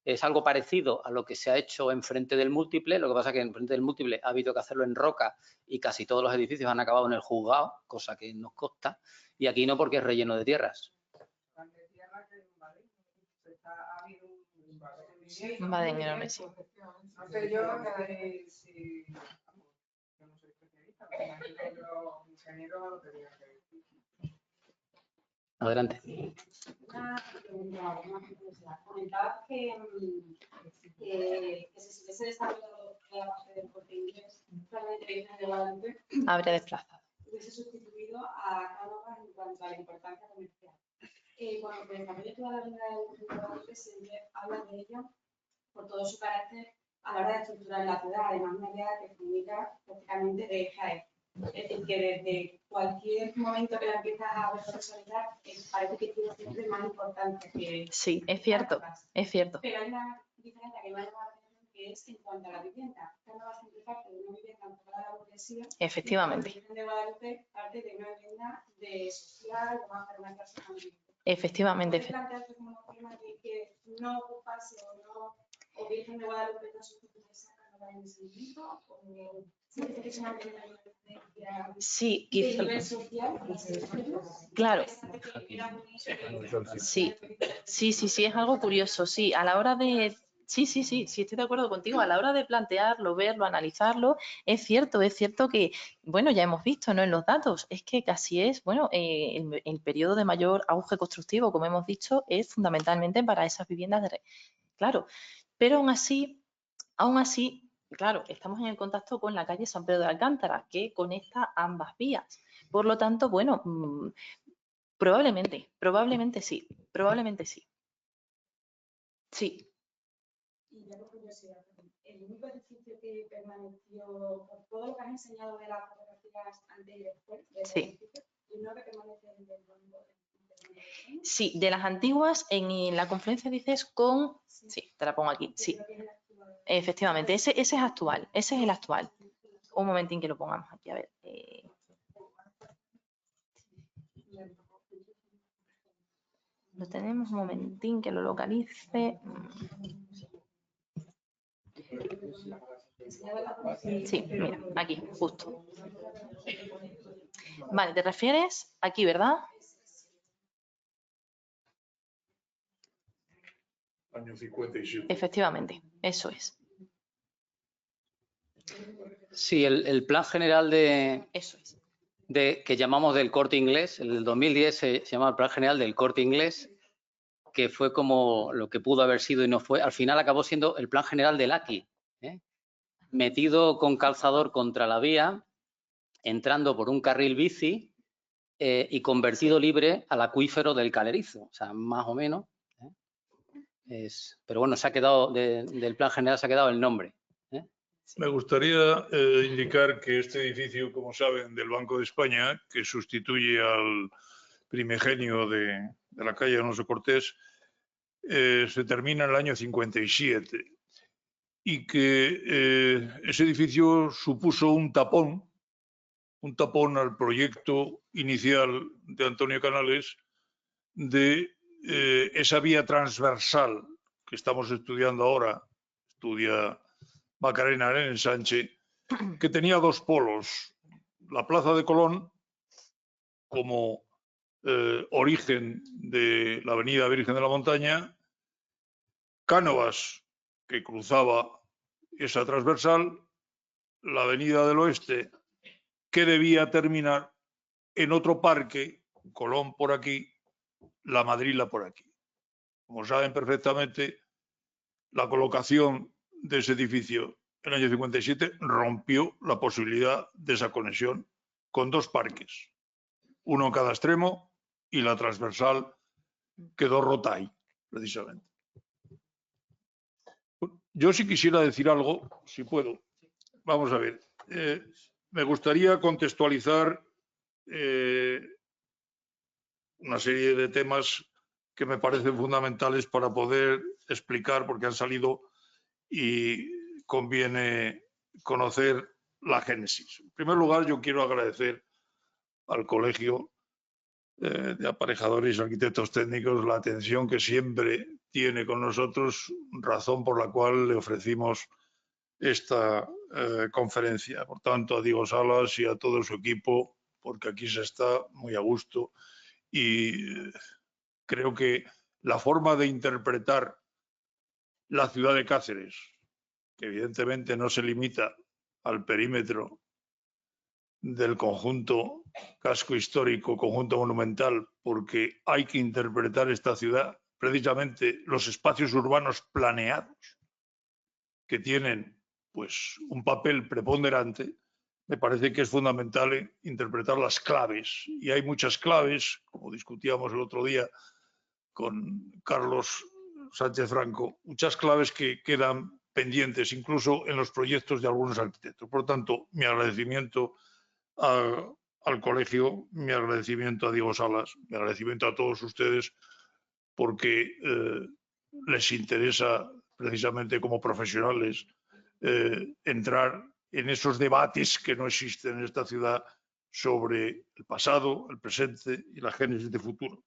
Es algo parecido a lo que se ha hecho enfrente del múltiple, lo que pasa es que enfrente del múltiple ha habido que hacerlo en roca y casi todos los edificios han acabado en el juzgado, cosa que nos consta, y aquí no, porque es relleno de tierras. Un Baden enorme, sí. No sé yo que si... Yo no soy especialista, pero ingeniero lo tenía que decir. Adelante. Una pregunta, una curiosidad. Comentabas que si hubiese desarrollado la base del Corte Inglés, realmente Virgen de Guadalupe Habría desplazado. hubiese sustituido a Cánovas en cuanto a la importancia comercial. Cuando se desarrolla toda la avenida de Virgen de Guadalupe, se habla de ello por todo su carácter a la hora de estructurar la ciudad, además una idea que comunica prácticamente de Jaén. Es decir, que desde cualquier momento que la empiezas a personalizar, parece que tiene siempre más importancia que... Sí, es cierto, es cierto. Pero hay una diferencia que me ha llamado la atención, que es en cuanto a la vivienda. Cánovas siempre parte de una vivienda enfocada a la burguesía. Efectivamente. Y Virgen de Guadalupe parte de una vivienda de social, o más para una clase familiar. Efectivamente. ¿Puede plantearse como un tema de que no ocuparse o Virgen de Guadalupe no sustituye esa Cánovas en ese sentido? ¿O siempre se mantiene la diferencia? Sí, De quizá. nivel social, por así decirlo. Claro. Sí, es algo curioso. Sí, a la hora de... Sí, estoy de acuerdo contigo. A la hora de plantearlo, verlo, analizarlo, es cierto que, bueno, ya hemos visto, ¿no?, en los datos, es que casi es, bueno, el periodo de mayor auge constructivo, como hemos dicho, es fundamentalmente para esas viviendas de... Claro, pero aún así, claro, estamos en el contacto con la calle San Pedro de Alcántara, que conecta ambas vías. Por lo tanto, bueno, probablemente sí. Sí. Y ya por curiosidad, el único edificio que permaneció, por todo lo que has enseñado de las fotografías antes y después, de los edificios, el único que permanece es el del Banco de... Sí, de las antiguas, en la conferencia dices con... Sí, te la pongo aquí, sí. Efectivamente, ese es actual, ese es el actual. Un momentín que lo pongamos aquí, a ver. Lo tenemos, un momentín que lo localice. Sí, mira, aquí, justo. Vale, ¿te refieres aquí, verdad? Año 57. Efectivamente, eso es. Sí, el plan general Eso es. que llamamos del Corte Inglés, el del 2010 se llamaba el plan general del Corte Inglés, que fue como lo que pudo haber sido y no fue. Al final acabó siendo el plan general del Aki, metido con calzador contra la vía, entrando por un carril bici y convertido libre al acuífero del Calerizo, o sea, más o menos. Pero bueno, se ha quedado del plan general se ha quedado el nombre. Me gustaría indicar que este edificio, como saben, del Banco de España, que sustituye al primigenio de la calle Alonso Cortés, se termina en el año 57 y que ese edificio supuso un tapón al proyecto inicial de Antonio Canales de esa vía transversal que estamos estudiando ahora, estudia Macarena en el Ensanche, que tenía dos polos, la Plaza de Colón como origen de la Avenida Virgen de la Montaña, Cánovas, que cruzaba esa transversal, la Avenida del Oeste, que debía terminar en otro parque, Colón por aquí, la Madrila por aquí. Como saben perfectamente, la colocación de ese edificio en el año 57 rompió la posibilidad de esa conexión con dos parques, uno en cada extremo, y la transversal quedó rota ahí, precisamente. Yo sí quisiera decir algo, si puedo. Vamos a ver. Me gustaría contextualizar una serie de temas que me parecen fundamentales para poder explicar, porque han salido y conviene conocer la génesis. En primer lugar, yo quiero agradecer al Colegio de Aparejadores y Arquitectos Técnicos la atención que siempre tiene con nosotros, razón por la cual le ofrecimos esta conferencia. Por tanto, a Diego Salas y a todo su equipo, porque aquí se está muy a gusto y creo que la forma de interpretar la ciudad de Cáceres, que evidentemente no se limita al perímetro del conjunto casco histórico, conjunto monumental, porque hay que interpretar esta ciudad, precisamente los espacios urbanos planeados, que tienen pues un papel preponderante. Me parece que es fundamental interpretar las claves, y hay muchas claves, como discutíamos el otro día con Carlos Sánchez Franco, muchas claves que quedan pendientes incluso en los proyectos de algunos arquitectos. Por tanto, mi agradecimiento al colegio, mi agradecimiento a Diego Salas, mi agradecimiento a todos ustedes, porque les interesa precisamente como profesionales entrar en esos debates que no existen en esta ciudad sobre el pasado, el presente y la génesis de futuro.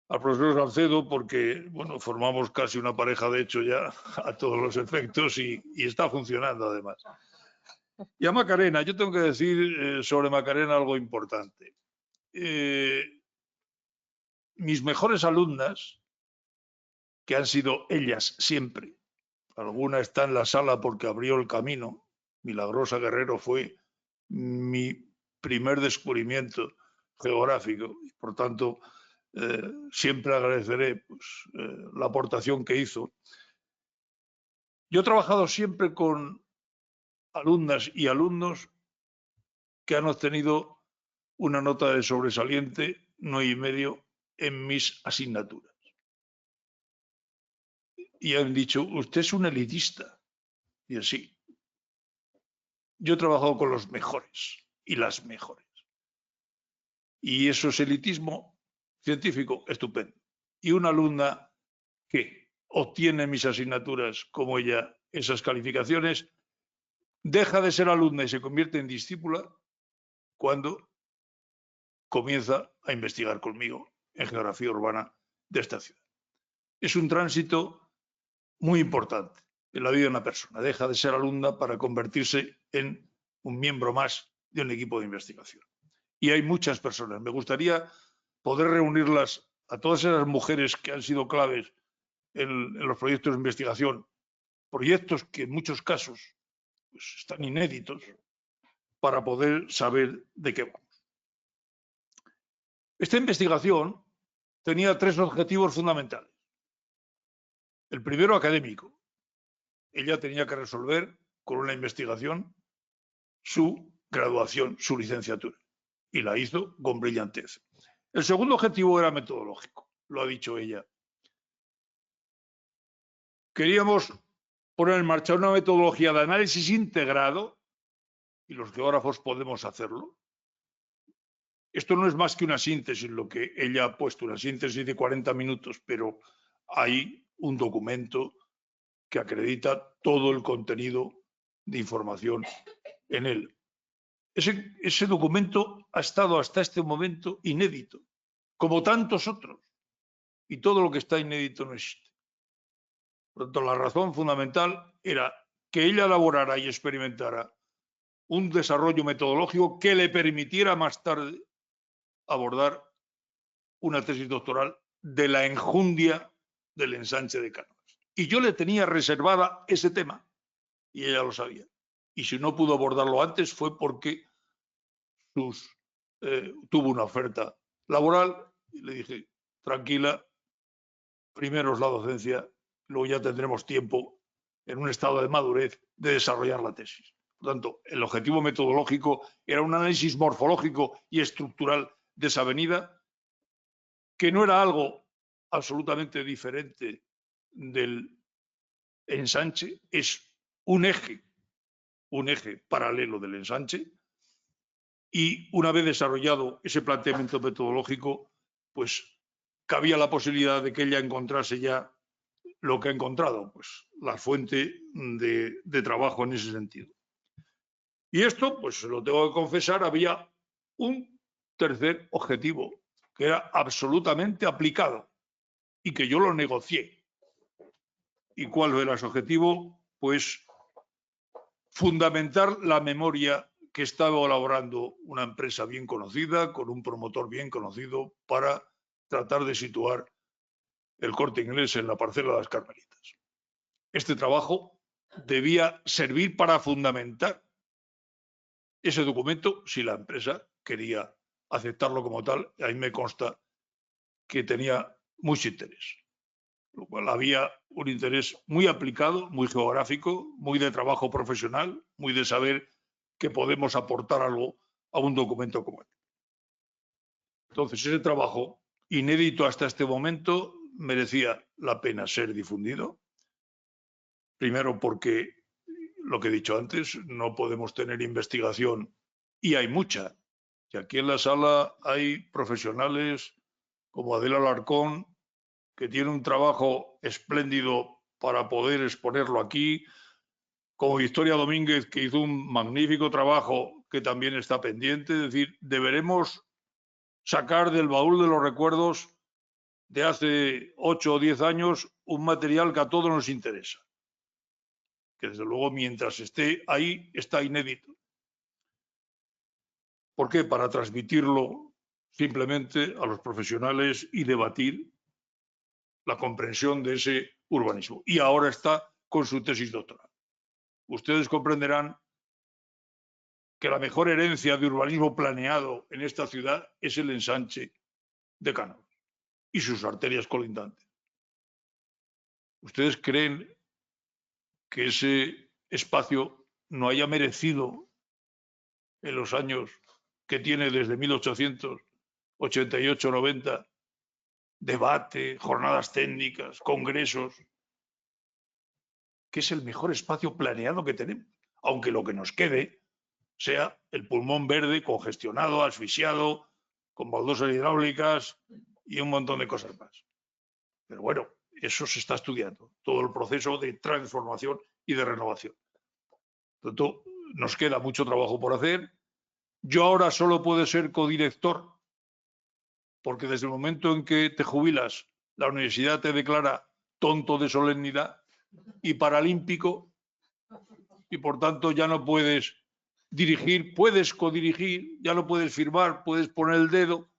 Al profesor Salcedo, porque bueno, formamos casi una pareja de hecho ya a todos los efectos y está funcionando además. Y a Macarena, yo tengo que decir sobre Macarena algo importante. Mis mejores alumnas, que han sido ellas siempre, alguna está en la sala porque abrió el camino, Milagrosa Guerrero fue mi primer descubrimiento geográfico, y por tanto siempre agradeceré pues, la aportación que hizo. Yo he trabajado siempre con alumnas y alumnos que han obtenido una nota de sobresaliente 9,5 en mis asignaturas. Y han dicho, usted es un elitista. Y así. Yo he trabajado con los mejores y las mejores. Y eso es elitismo científico estupendo. Y una alumna que obtiene mis asignaturas como ella esas calificaciones, deja de ser alumna y se convierte en discípula cuando comienza a investigar conmigo en geografía urbana de esta ciudad. Es un tránsito muy importante en la vida de una persona. Deja de ser alumna para convertirse en un miembro más de un equipo de investigación. Y hay muchas personas. Me gustaría poder reunirlas a todas esas mujeres que han sido claves en los proyectos de investigación, proyectos que en muchos casos pues, están inéditos, para poder saber de qué vamos. Esta investigación tenía 3 objetivos fundamentales. El primero, académico. Ella tenía que resolver con una investigación su graduación, su licenciatura, y la hizo con brillantez. El segundo objetivo era metodológico, lo ha dicho ella. Queríamos poner en marcha una metodología de análisis integrado, y los geógrafos podemos hacerlo. Esto no es más que una síntesis, lo que ella ha puesto, una síntesis de 40 minutos, pero hay un documento que acredita todo el contenido de información en él. Ese documento ha estado hasta este momento inédito, como tantos otros, y todo lo que está inédito no existe. Por lo tanto, la razón fundamental era que ella elaborara y experimentara un desarrollo metodológico que le permitiera más tarde abordar una tesis doctoral de la enjundia del ensanche de Cánovas. Y yo le tenía reservada ese tema y ella lo sabía. Y si no pudo abordarlo antes fue porque tuvo una oferta laboral y le dije, tranquila, primero es la docencia, luego ya tendremos tiempo en un estado de madurez de desarrollar la tesis. Por tanto, el objetivo metodológico era un análisis morfológico y estructural de esa avenida, que no era algo absolutamente diferente del ensanche, es un eje paralelo del ensanche, y una vez desarrollado ese planteamiento metodológico, pues cabía la posibilidad de que ella encontrase ya lo que ha encontrado, pues la fuente de trabajo en ese sentido. Y esto, pues lo tengo que confesar, había un tercer objetivo que era absolutamente aplicado y que yo lo negocié. ¿Y cuál era ese objetivo? Pues fundamentar la memoria que estaba elaborando una empresa bien conocida, con un promotor bien conocido, para tratar de situar el Corte Inglés en la parcela de las Carmelitas. Este trabajo debía servir para fundamentar ese documento si la empresa quería aceptarlo como tal. A mí me consta que tenía mucho interés, lo cual había un interés muy aplicado, muy geográfico, muy de trabajo profesional, muy de saber que podemos aportar algo a un documento como este. Entonces, ese trabajo, inédito hasta este momento, merecía la pena ser difundido. Primero porque, lo que he dicho antes, no podemos tener investigación, y hay mucha. Y aquí en la sala hay profesionales como Adela Alarcón, que tiene un trabajo espléndido para poder exponerlo aquí, como Victoria Domínguez, que hizo un magnífico trabajo que también está pendiente. Es decir, deberemos sacar del baúl de los recuerdos de hace 8 o 10 años un material que a todos nos interesa, que desde luego mientras esté ahí está inédito. ¿Por qué? Para transmitirlo simplemente a los profesionales y debatir la comprensión de ese urbanismo. Y ahora está con su tesis doctoral. Ustedes comprenderán que la mejor herencia de urbanismo planeado en esta ciudad es el ensanche de Cánovas y sus arterias colindantes. ¿Ustedes creen que ese espacio no haya merecido, en los años que tiene desde 1888-90, debate, jornadas técnicas, congresos, que es el mejor espacio planeado que tenemos, aunque lo que nos quede sea el pulmón verde congestionado, asfixiado, con baldosas hidráulicas y un montón de cosas más? Pero bueno, eso se está estudiando, todo el proceso de transformación y de renovación. Por lo tanto, nos queda mucho trabajo por hacer. Yo ahora solo puedo ser codirector, porque desde el momento en que te jubilas, la universidad te declara tonto de solemnidad y paralímpico, y por tanto ya no puedes dirigir, puedes codirigir, ya no puedes firmar, puedes poner el dedo,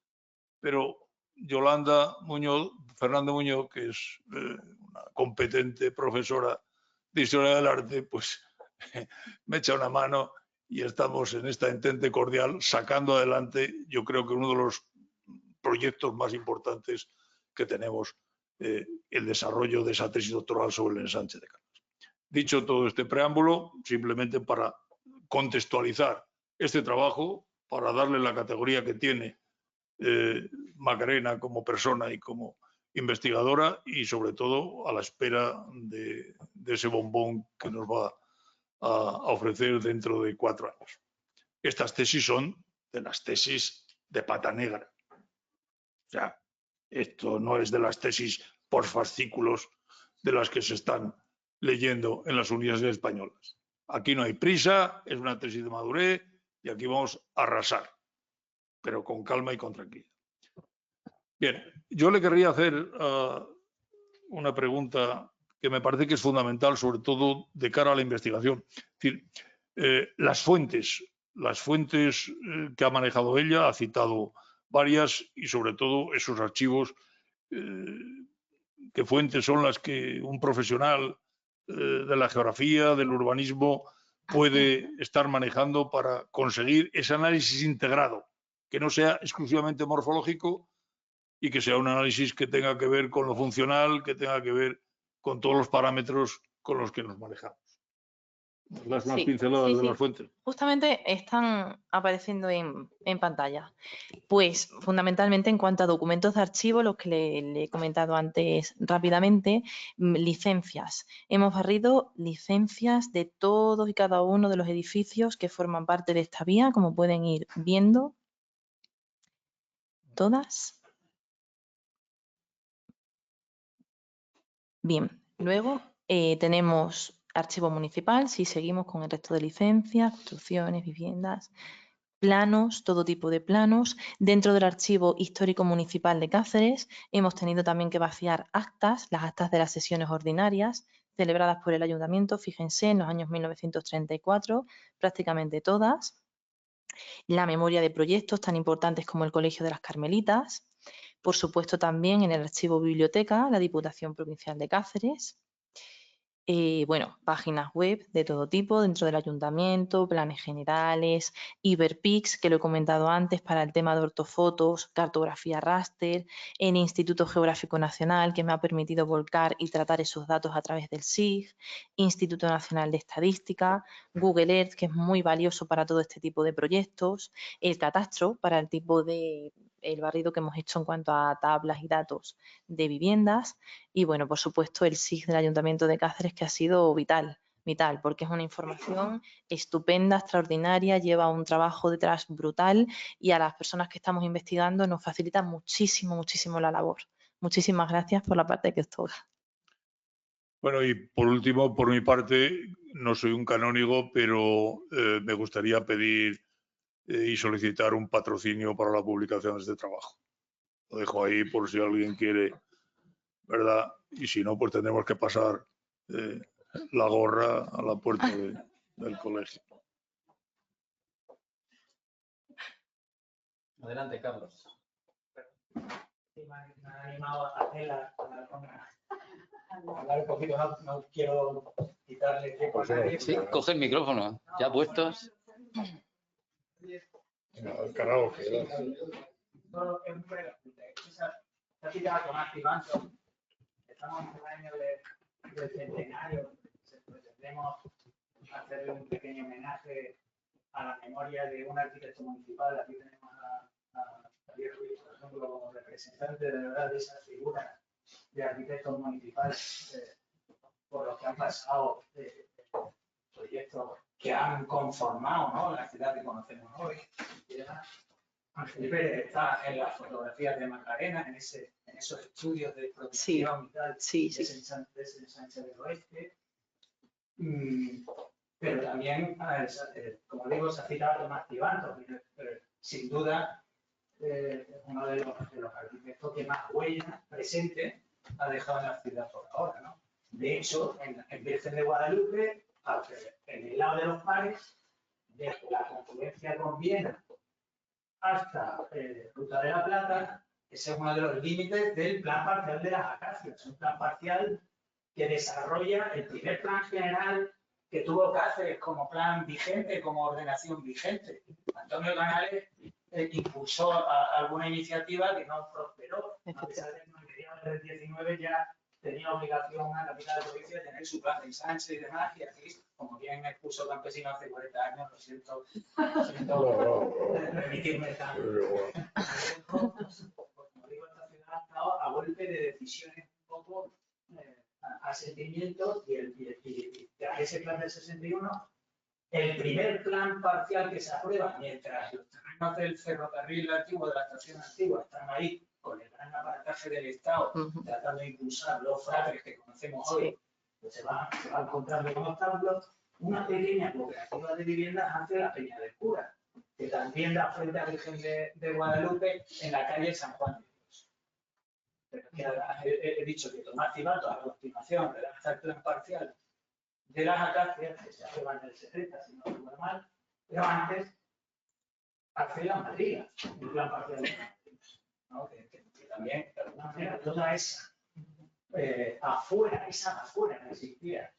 pero Yolanda Muñoz, Fernando Muñoz, que es una competente profesora de Historia del Arte, pues me echa una mano y estamos en esta entente cordial sacando adelante, yo creo que uno de los proyectos más importantes que tenemos, el desarrollo de esa tesis doctoral sobre el ensanche de Cánovas. Dicho todo este preámbulo, simplemente para contextualizar este trabajo, para darle la categoría que tiene Macarena como persona y como investigadora, y sobre todo a la espera de ese bombón que nos va a ofrecer dentro de 4 años. Estas tesis son de las tesis de pata negra. O sea, esto no es de las tesis por fascículos de las que se están leyendo en las universidades españolas. Aquí no hay prisa, es una tesis de madurez y aquí vamos a arrasar, pero con calma y con tranquilidad. Bien, yo le querría hacer una pregunta que me parece que es fundamental, sobre todo de cara a la investigación. Es decir, las fuentes que ha manejado ella, ha citado varias y sobre todo esos archivos, qué fuentes son las que un profesional de la geografía, del urbanismo, puede estar manejando para conseguir ese análisis integrado, que no sea exclusivamente morfológico y que sea un análisis que tenga que ver con lo funcional, que tenga que ver con todos los parámetros con los que nos manejamos. Las más pinceladas de las fuentes. Justamente están apareciendo en pantalla. Pues fundamentalmente en cuanto a documentos de archivo, los que le he comentado antes rápidamente, licencias. Hemos barrido licencias de todos y cada uno de los edificios que forman parte de esta vía, como pueden ir viendo. Todas. Bien, luego tenemos archivo municipal, si seguimos con el resto de licencias, construcciones, viviendas, planos, todo tipo de planos. Dentro del archivo histórico municipal de Cáceres hemos tenido también que vaciar actas, las actas de las sesiones ordinarias celebradas por el ayuntamiento, fíjense, en los años 1934, prácticamente todas. La memoria de proyectos tan importantes como el Colegio de las Carmelitas. Por supuesto, también en el archivo biblioteca, la Diputación Provincial de Cáceres. Bueno, páginas web de todo tipo dentro del ayuntamiento, planes generales, Iberpix, que lo he comentado antes para el tema de ortofotos, cartografía raster, el Instituto Geográfico Nacional, que me ha permitido volcar y tratar esos datos a través del SIG, Instituto Nacional de Estadística, Google Earth, que es muy valioso para todo este tipo de proyectos, el catastro para el tipo de el barrido que hemos hecho en cuanto a tablas y datos de viviendas y, bueno, por supuesto, el SIG del Ayuntamiento de Cáceres, que ha sido vital, porque es una información estupenda, extraordinaria, lleva un trabajo detrás brutal y a las personas que estamos investigando nos facilita muchísimo, muchísimo la labor. Muchísimas gracias por la parte que os toca. Bueno, y por último, por mi parte, no soy un canónigo, pero me gustaría pedir y solicitar un patrocinio para la publicación de este trabajo. Lo dejo ahí por si alguien quiere, ¿verdad? Y si no, pues tendremos que pasar la gorra a la puerta del colegio. Adelante, Carlos. Me ha animado a hacerla, hablar un poquito más, no quiero quitarle tiempo a nadie. Sí, coge el micrófono, ya puestos. Carajo, Solo es un breve. Esta cita con Activanto, estamos en el año del centenario, pretendemos hacerle un pequeño homenaje a la memoria de un arquitecto municipal. Aquí tenemos a Javier Ruiz, por ejemplo, como representante de verdad de esa figura de arquitectos municipales por los que han pasado proyectos que han conformado, ¿no?, la ciudad que conocemos hoy. Ángel Pérez está en las fotografías de Macarena, en esos estudios de protección y tal, de ese ensanche del oeste. Pero también, como digo, se ha citado a Tomás Tibanto, sin duda uno de los arquitectos que más huella presente ha dejado en la ciudad por ahora, ¿no? De hecho, en Virgen de Guadalupe, en el lado de los mares, desde la confluencia con Viena hasta Ruta de la Plata, ese es uno de los límites del plan parcial de las Acacias, un plan parcial que desarrolla el primer plan general que tuvo Cáceres como plan vigente, como ordenación vigente. Antonio Canales impulsó alguna iniciativa que no prosperó. A pesar de que en mediados del 19 ya tenía obligación una capital de provincia de tener su plan de ensanche y demás, y aquí, como bien expuso Campesino hace 40 años, lo siento remitirme tanto. Como digo, esta ciudad ha estado a golpe de decisiones un poco a sentimientos y tras ese plan del 61, el primer plan parcial que se aprueba, mientras los terrenos del ferrocarril antiguo, de la estación antigua, están ahí con el gran aparataje del Estado, tratando de impulsar los fratres que conocemos hoy, pues se va encontrando con obstáculos. Una pequeña cooperativa de viviendas hace la Peña del Cura, que también da frente a Virgen de Guadalupe en la calle San Juan de Dios. pero he dicho que Tomás Cibato, a continuación, redacta el plan parcial de las acacias, que se aprueban en el 70, si no recuerdo mal, pero antes hace la madriga, el plan parcial de las madrigas, ¿no? Que también, de alguna manera, toda esa esa afuera que existía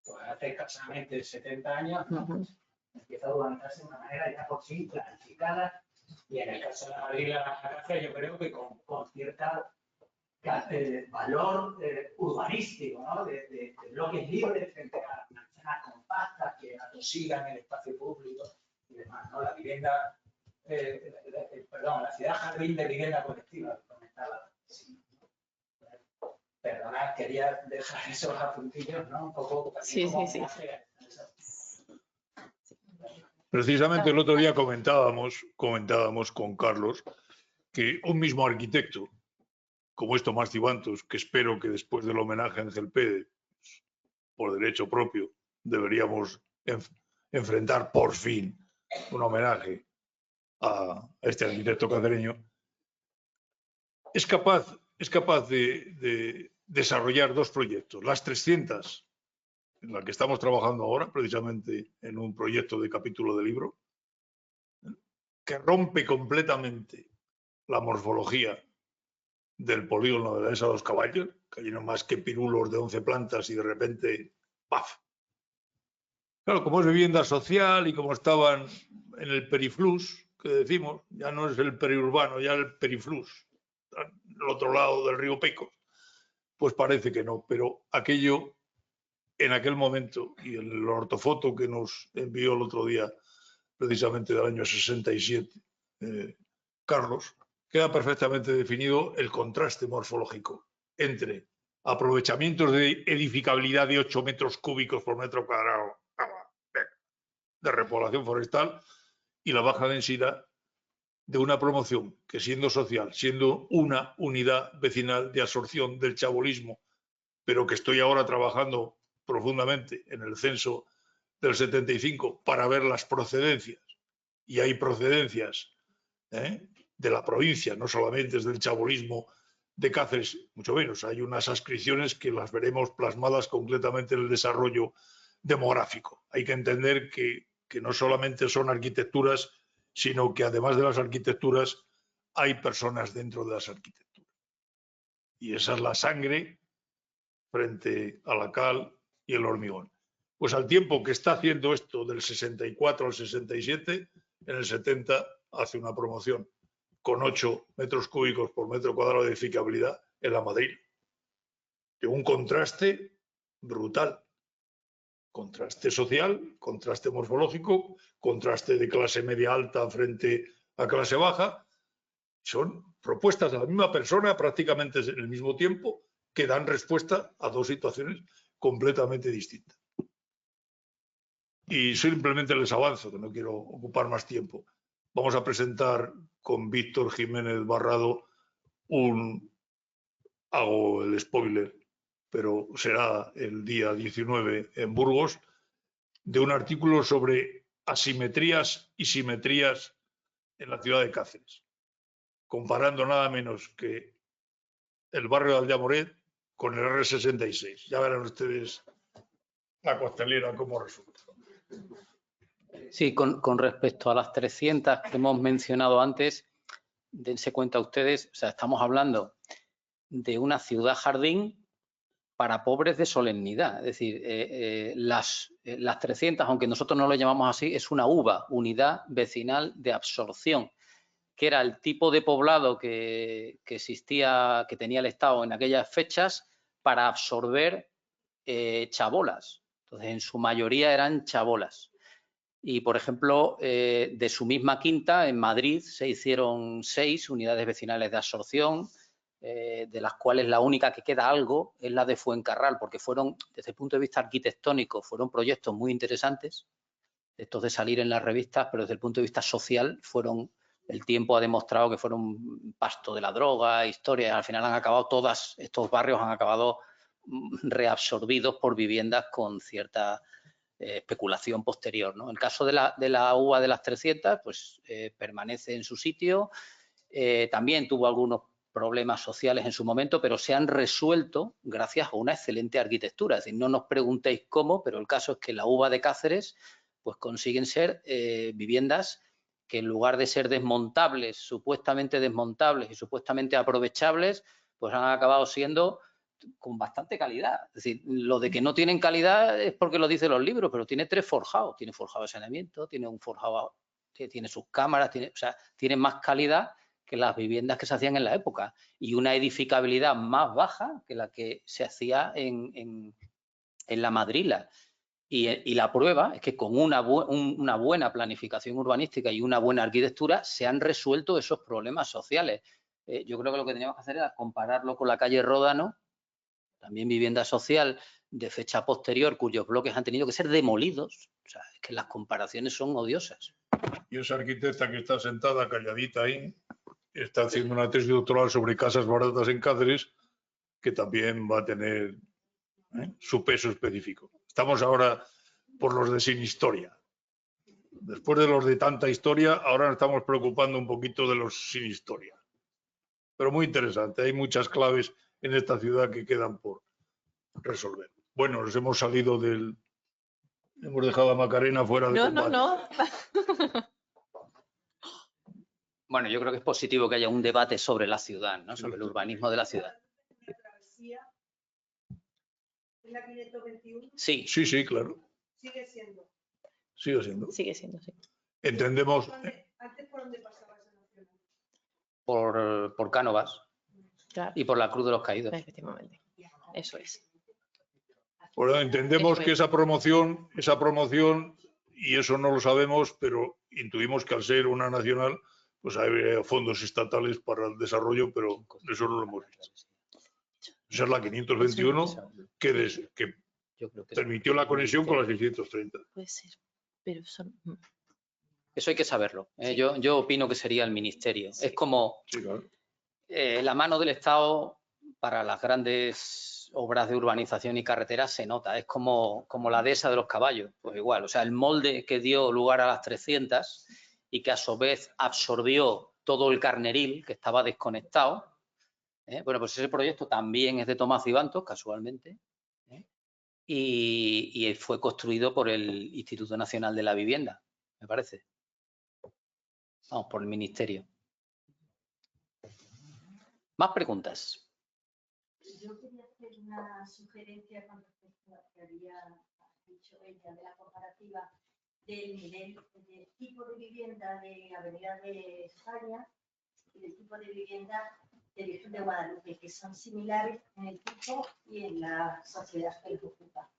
pues hace escasamente 70 años, ¿no? Pues empieza a urbanizarse de una manera ya por sí planificada, y en el caso de la madriga de las acacias yo creo que con cierta valor urbanístico, ¿no? De bloques libres frente a manzanas compactas que atosigan el espacio público y demás, ¿no? La vivienda, la ciudad jardín de vivienda colectiva que comentaba. Sí. Perdonad, quería dejar esos apuntillos, ¿no? Un poco Sí. Precisamente el otro día comentábamos con Carlos que un mismo arquitecto, como es Tomás Cibantos, que espero que después del homenaje a Ángel Pérez, por derecho propio, deberíamos enfrentar por fin un homenaje a este arquitecto cacereño, es capaz de desarrollar dos proyectos. Las 300, en la que estamos trabajando ahora, precisamente en un proyecto de capítulo de libro, que rompe completamente la morfología del polígono de la Dehesa de los Caballos, que hay no más que pirulos de 11 plantas y de repente, ¡paf! Claro, como es vivienda social y como estaban en el periflux, que decimos, ya no es el periurbano, ya el periflux, al otro lado del río Peco, pues parece que no, pero aquello en aquel momento, y el ortofoto que nos envió el otro día, precisamente del año 67, Carlos, queda perfectamente definido el contraste morfológico entre aprovechamientos de edificabilidad de 8 metros cúbicos por metro cuadrado de repoblación forestal y la baja densidad de una promoción que, siendo social, siendo una unidad vecinal de absorción del chabolismo, pero que estoy ahora trabajando profundamente en el censo del 75 para ver las procedencias, y hay procedencias de la provincia, no solamente es del chabolismo de Cáceres, mucho menos, hay unas adscripciones que las veremos plasmadas completamente en el desarrollo demográfico. Hay que entender que no solamente son arquitecturas, sino que además de las arquitecturas hay personas dentro de las arquitecturas. Y esa es la sangre frente a la cal y el hormigón. Pues al tiempo que está haciendo esto del 64 al 67, en el 70 hace una promoción con 8 metros cúbicos por metro cuadrado de edificabilidad en la Madrid. De un contraste brutal. Contraste social, contraste morfológico, contraste de clase media alta frente a clase baja. Son propuestas de la misma persona prácticamente en el mismo tiempo que dan respuesta a dos situaciones completamente distintas. Y simplemente les avanzo, que no quiero ocupar más tiempo. Vamos a presentar con Víctor Jiménez Barrado hago el spoiler, pero será el día 19 en Burgos, de un artículo sobre asimetrías y simetrías en la ciudad de Cáceres, comparando nada menos que el barrio de Aldeamoret con el R66. Ya verán ustedes la costelera cómo resulta. Sí, con respecto a las 300 que hemos mencionado antes, dense cuenta ustedes, o sea, estamos hablando de una ciudad jardín para pobres de solemnidad. Es decir, las 300, aunque nosotros no lo llamamos así, es una UVA, unidad vecinal de absorción, que era el tipo de poblado que existía, que tenía el Estado en aquellas fechas para absorber chabolas. Entonces, en su mayoría eran chabolas. Y, por ejemplo, de su misma quinta, en Madrid, se hicieron 6 unidades vecinales de absorción, de las cuales la única que queda algo es la de Fuencarral, porque fueron, desde el punto de vista arquitectónico, fueron proyectos muy interesantes, estos de salir en las revistas, pero desde el punto de vista social, el tiempo ha demostrado que fueron pasto de la droga, historias, al final han acabado estos barrios han acabado reabsorbidos por viviendas con cierta especulación posterior, ¿no? El caso de la UVA de las 300, pues permanece en su sitio. También tuvo algunos problemas sociales en su momento, pero se han resuelto gracias a una excelente arquitectura. Es decir, no nos preguntéis cómo, pero el caso es que la UVA de Cáceres pues consiguen ser viviendas que en lugar de ser desmontables, supuestamente desmontables y supuestamente aprovechables, pues han acabado siendo con bastante calidad. Es decir, lo de que no tienen calidad es porque lo dicen los libros, pero tiene 3 forjados. Tiene forjado de saneamiento, tiene un forjado que tiene sus cámaras, o sea, tiene más calidad que las viviendas que se hacían en la época y una edificabilidad más baja que la que se hacía en la Madrila. Y la prueba es que con una buena planificación urbanística y una buena arquitectura se han resuelto esos problemas sociales. Yo creo que lo que teníamos que hacer era compararlo con la calle Ródano, también vivienda social de fecha posterior, cuyos bloques han tenido que ser demolidos. O sea, es que las comparaciones son odiosas. Y esa arquitecta que está sentada calladita ahí está haciendo una tesis doctoral sobre casas baratas en Cáceres, que también va a tener su peso específico. Estamos ahora por los de sin historia. Después de los de tanta historia, ahora nos estamos preocupando un poquito de los sin historia. Pero muy interesante, hay muchas claves en esta ciudad que quedan por resolver. Bueno, nos hemos salido del... Hemos dejado a Macarena fuera de combate. No. Bueno, yo creo que es positivo que haya un debate sobre la ciudad, ¿no? Sobre el urbanismo de la ciudad. ¿En la 521? Sí. Sí, claro. Sigue siendo. Sigue siendo. Sigue siendo, sí. Entendemos... ¿Antes por dónde pasaba esa nacional? Por Cánovas Claro, y por la Cruz de los Caídos. efectivamente. Eso es. Bueno, entendemos Eso que es. esa promoción, y eso no lo sabemos, pero intuimos que al ser una nacional, pues hay fondos estatales para el desarrollo, pero eso no lo hemos visto. Esa es la 521 que Yo creo que permitió la conexión con la 630. Puede ser, pero son... eso hay que saberlo. Sí. Yo opino que sería el ministerio. Sí. Es como Sí, claro. la mano del Estado para las grandes obras de urbanización y carreteras se nota. Es como la dehesa de los caballos. Pues igual, o sea, el molde que dio lugar a las 300 y que a su vez absorbió todo el Carneril, que estaba desconectado. Bueno, pues ese proyecto también es de Tomás Cibantos, casualmente, y fue construido por el Instituto Nacional de la Vivienda, me parece. Vamos, por el Ministerio. ¿Más preguntas? Yo quería hacer una sugerencia con respecto a lo que había dicho ella de la comparativa del nivel del tipo de vivienda de Avenida de España y del tipo de vivienda de Virgen de Guadalupe, que son similares en el tipo y en la sociedad que los ocupa.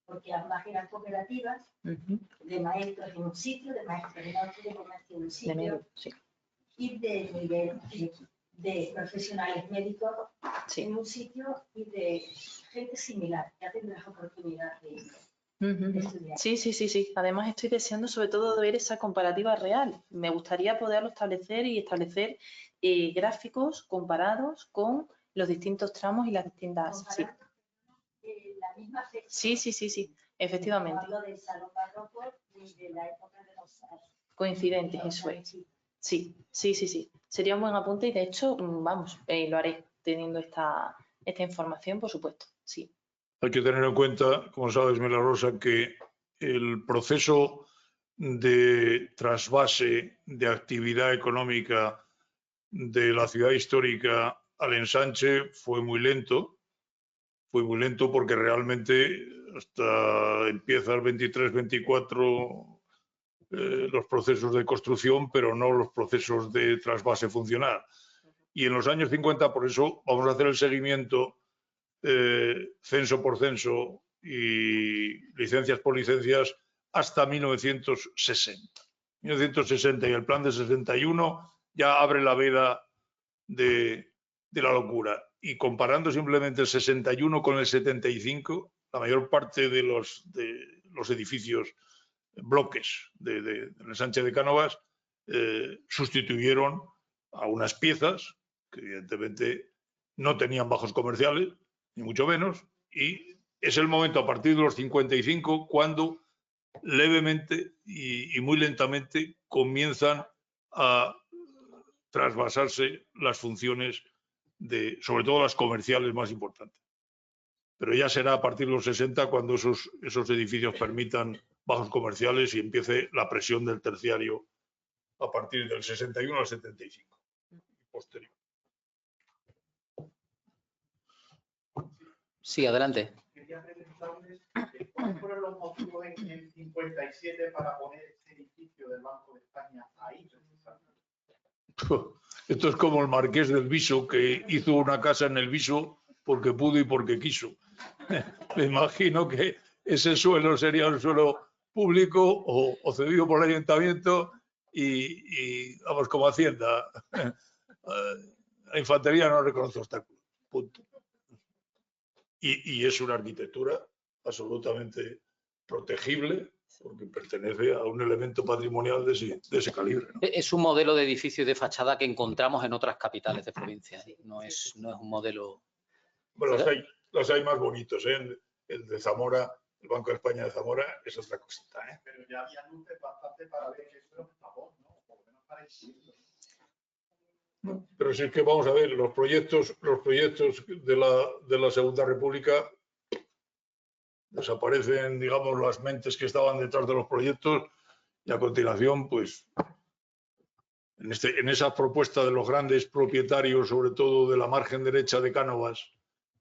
Porque ambas eran cooperativas de maestros en un sitio, de maestros en otro, de comercio en un sitio, y de nivel de profesionales médicos en un sitio y de gente similar, que hacen las oportunidades de estudiar. Sí. Además estoy deseando sobre todo ver esa comparativa real. Me gustaría poderlo establecer y establecer gráficos comparados con los distintos tramos y las distintas... La misma fecha. Sí, efectivamente. Hablo del salón barroco de la época de los Coincidentes, eso es. Sí. Sería un buen apunte y de hecho, vamos, lo haré teniendo esta información, por supuesto, sí. Hay que tener en cuenta, como sabes, Mela Rosa, que el proceso de trasvase de actividad económica de la ciudad histórica al ensanche fue muy lento porque realmente hasta empieza el 23-24 los procesos de construcción, pero no los procesos de trasvase funcional. Y en los años 50, por eso vamos a hacer el seguimiento censo por censo y licencias por licencias hasta 1960. 1960 y el plan de 61 ya abre la veda de la locura. Y comparando simplemente el 61 con el 75, la mayor parte de los edificios, bloques del ensanche de Cánovas, sustituyeron a unas piezas que evidentemente no tenían bajos comerciales, ni mucho menos, y es el momento a partir de los 55 cuando levemente y muy lentamente comienzan a trasvasarse las funciones sobre todo las comerciales más importantes. Pero ya será a partir de los 60 cuando esos edificios permitan bajos comerciales y empiece la presión del terciario a partir del 61 al 75. Posterior. Sí, adelante. Quería preguntarles cuáles fueron los motivos en el 57 para poner este edificio del Banco de España ahí. Esto es como el marqués del Viso, que hizo una casa en el Viso porque pudo y porque quiso. Me imagino que ese suelo sería un suelo público o cedido por el ayuntamiento y vamos, como Hacienda. La infantería no reconoce obstáculos. Punto. Y es una arquitectura absolutamente protegible porque pertenece a un elemento patrimonial de ese calibre, ¿no? Es un modelo de edificio y de fachada que encontramos en otras capitales de provincia. No es un modelo... Bueno, los hay más bonitos, ¿eh? El de Zamora, el Banco de España de Zamora, es otra cosita, ¿eh? Pero ya había luces bastante para ver que eso era un favor, ¿no? Por lo menos para decirlo. Pero si es que vamos a ver, los proyectos de la Segunda República desaparecen, digamos, las mentes que estaban detrás de los proyectos y a continuación, pues, en esa propuesta de los grandes propietarios, sobre todo de la margen derecha de Cánovas,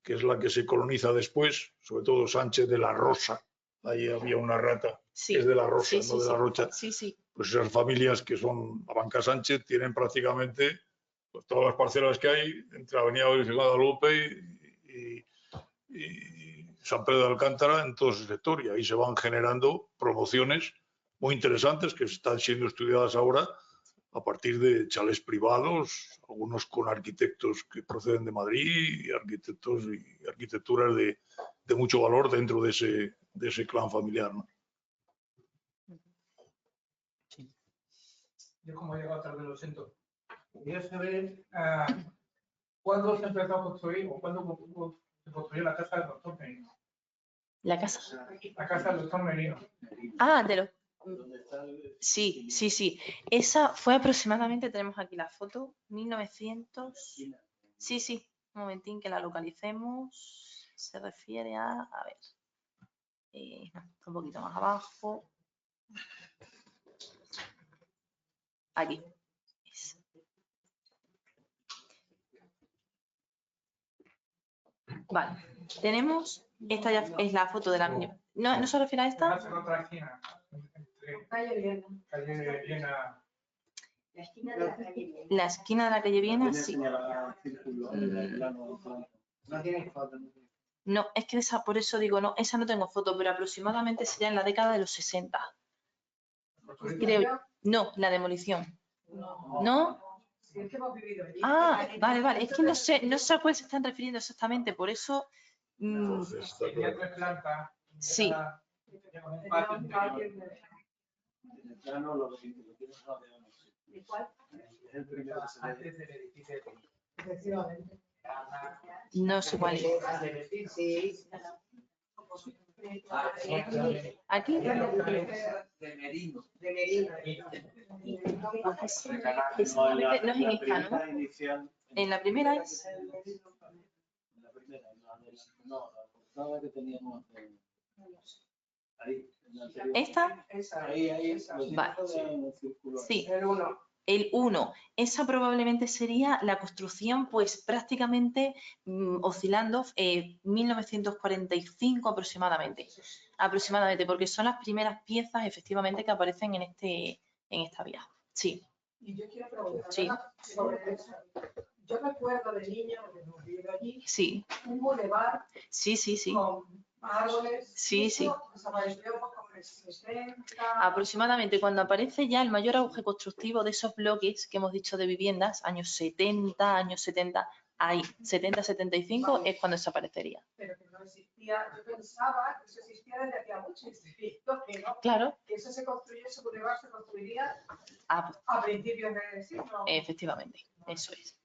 que es la que se coloniza después, sobre todo Sánchez de la Rosa, ahí había una rata, Sí, que es de la Rosa, sí, no de la Rocha. Sí, sí. Pues esas familias que son la Banca Sánchez tienen prácticamente pues, todas las parcelas que hay entre Avenida Virgen de Guadalupe y San Pedro de Alcántara en todo ese sector. Y ahí se van generando promociones muy interesantes que están siendo estudiadas ahora a partir de chalés privados, algunos con arquitectos que proceden de Madrid y arquitectos y arquitecturas de mucho valor dentro de ese clan familiar, ¿no? Yo como he llegado tarde, lo siento. Quería saber cuándo se empezó a construir o cuándo se construyó la casa del doctor Merino. ¿La casa? La casa del doctor Merino. Ah, de los... Sí, sí, sí. Esa fue aproximadamente, tenemos aquí la foto, 1900... Sí, sí, un momentín que la localicemos. Se refiere a ver, no, un poquito más abajo. Aquí. Vale, tenemos, esta ya es la foto de la... ¿No se refiere a esta? La otra esquina. Calle Viena. Calle Viena. La esquina de la calle Viena. La esquina de la calle Viena, sí. No, es que esa, por eso digo, no, esa no tengo foto, pero aproximadamente sería en la década de los 60. Creo, no, la demolición. ¿No? Si es que hemos vivido allí. Ah, vale, vale. Es que no sé a cuál se están refiriendo exactamente, por eso. Tenía 3 plantas. Sí. Tenía un patio interior. ¿Y cuál? Antes del edificio. Efectivamente. No sé cuál es. Sí. Aquí. De Merino. Exactamente, no es en esta, ¿no? En la primera es. La primera, no, la portada que teníamos ahí. ¿Esta? Ahí, Vale. Sí. El 1. El 1, esa probablemente sería la construcción, pues prácticamente oscilando 1945 aproximadamente, porque son las primeras piezas efectivamente que aparecen en esta vía. Sí. Y yo quiero preguntar Sí. sobre eso. Yo recuerdo de niña, porque hemos vivido allí, Sí. un bulevar Sí. con árboles. Sí. Desapareció como en el 60. Aproximadamente cuando aparece ya el mayor auge constructivo de esos bloques que hemos dicho de viviendas, años 70, ahí, 70-75 Vale. es cuando desaparecería. Pero que no existía, yo pensaba que eso existía desde hacía mucho, que no. Claro. Que eso se construyó, ese bulevar se construiría Ah, a principios del siglo. efectivamente, eso es.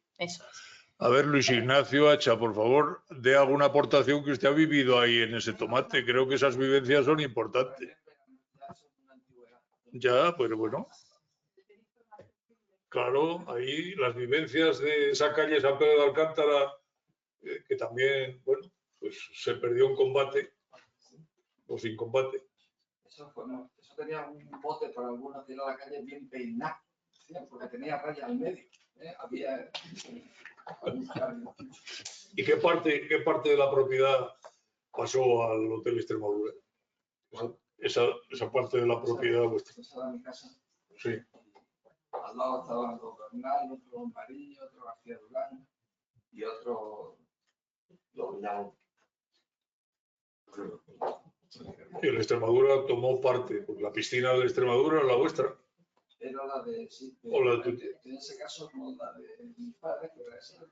A ver, Luis Ignacio Hacha, por favor, dé alguna aportación que usted ha vivido ahí en ese tomate. Creo que esas vivencias son importantes. Ya, pero bueno. Claro, ahí las vivencias de esa calle San Pedro de Alcántara, que también, bueno, pues se perdió un combate o sin combate. Eso tenía un bote para algunos de la calle bien peinado, ¿sí? Porque tenía raya al medio. Había un jardín. ¿Y qué parte de la propiedad pasó al Hotel Extremadura? Esa parte de la propiedad vuestra. Esa era mi casa. Sí. Al lado estaban los Bernal, otro Marillo, otro García Durán y otro Lognao. Y el Extremadura tomó parte, porque la piscina de Extremadura era la vuestra. Era la de, sí, O la de tu tío. en ese caso no la de mi padre, que era esa.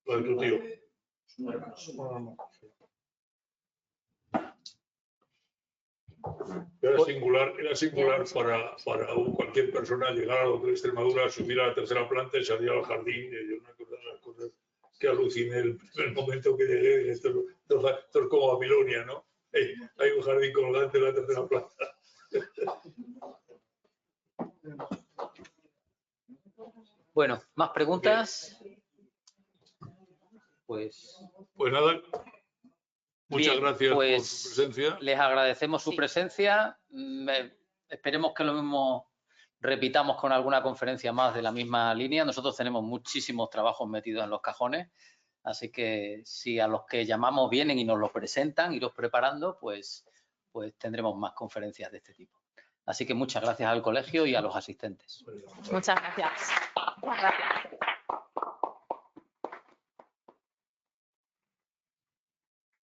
La de tu tío. Su hermano, sí. Era singular para cualquier persona llegar al Hotel Extremadura, subir a la tercera planta y salir al jardín. Una de las cosas que aluciné el momento que llegué. Esto es como Babilonia, ¿no? Hay un jardín colgante en la tercera planta. Bueno, ¿más preguntas? Pues nada. Muchas bien, gracias pues por su presencia. Les agradecemos su presencia. Esperemos que lo mismo repitamos con alguna conferencia más de la misma línea. Nosotros tenemos muchísimos trabajos metidos en los cajones, así que si a los que llamamos vienen y nos los presentan, iros preparando, pues tendremos más conferencias de este tipo. Así que muchas gracias al colegio y a los asistentes. Muchas gracias. Gracias.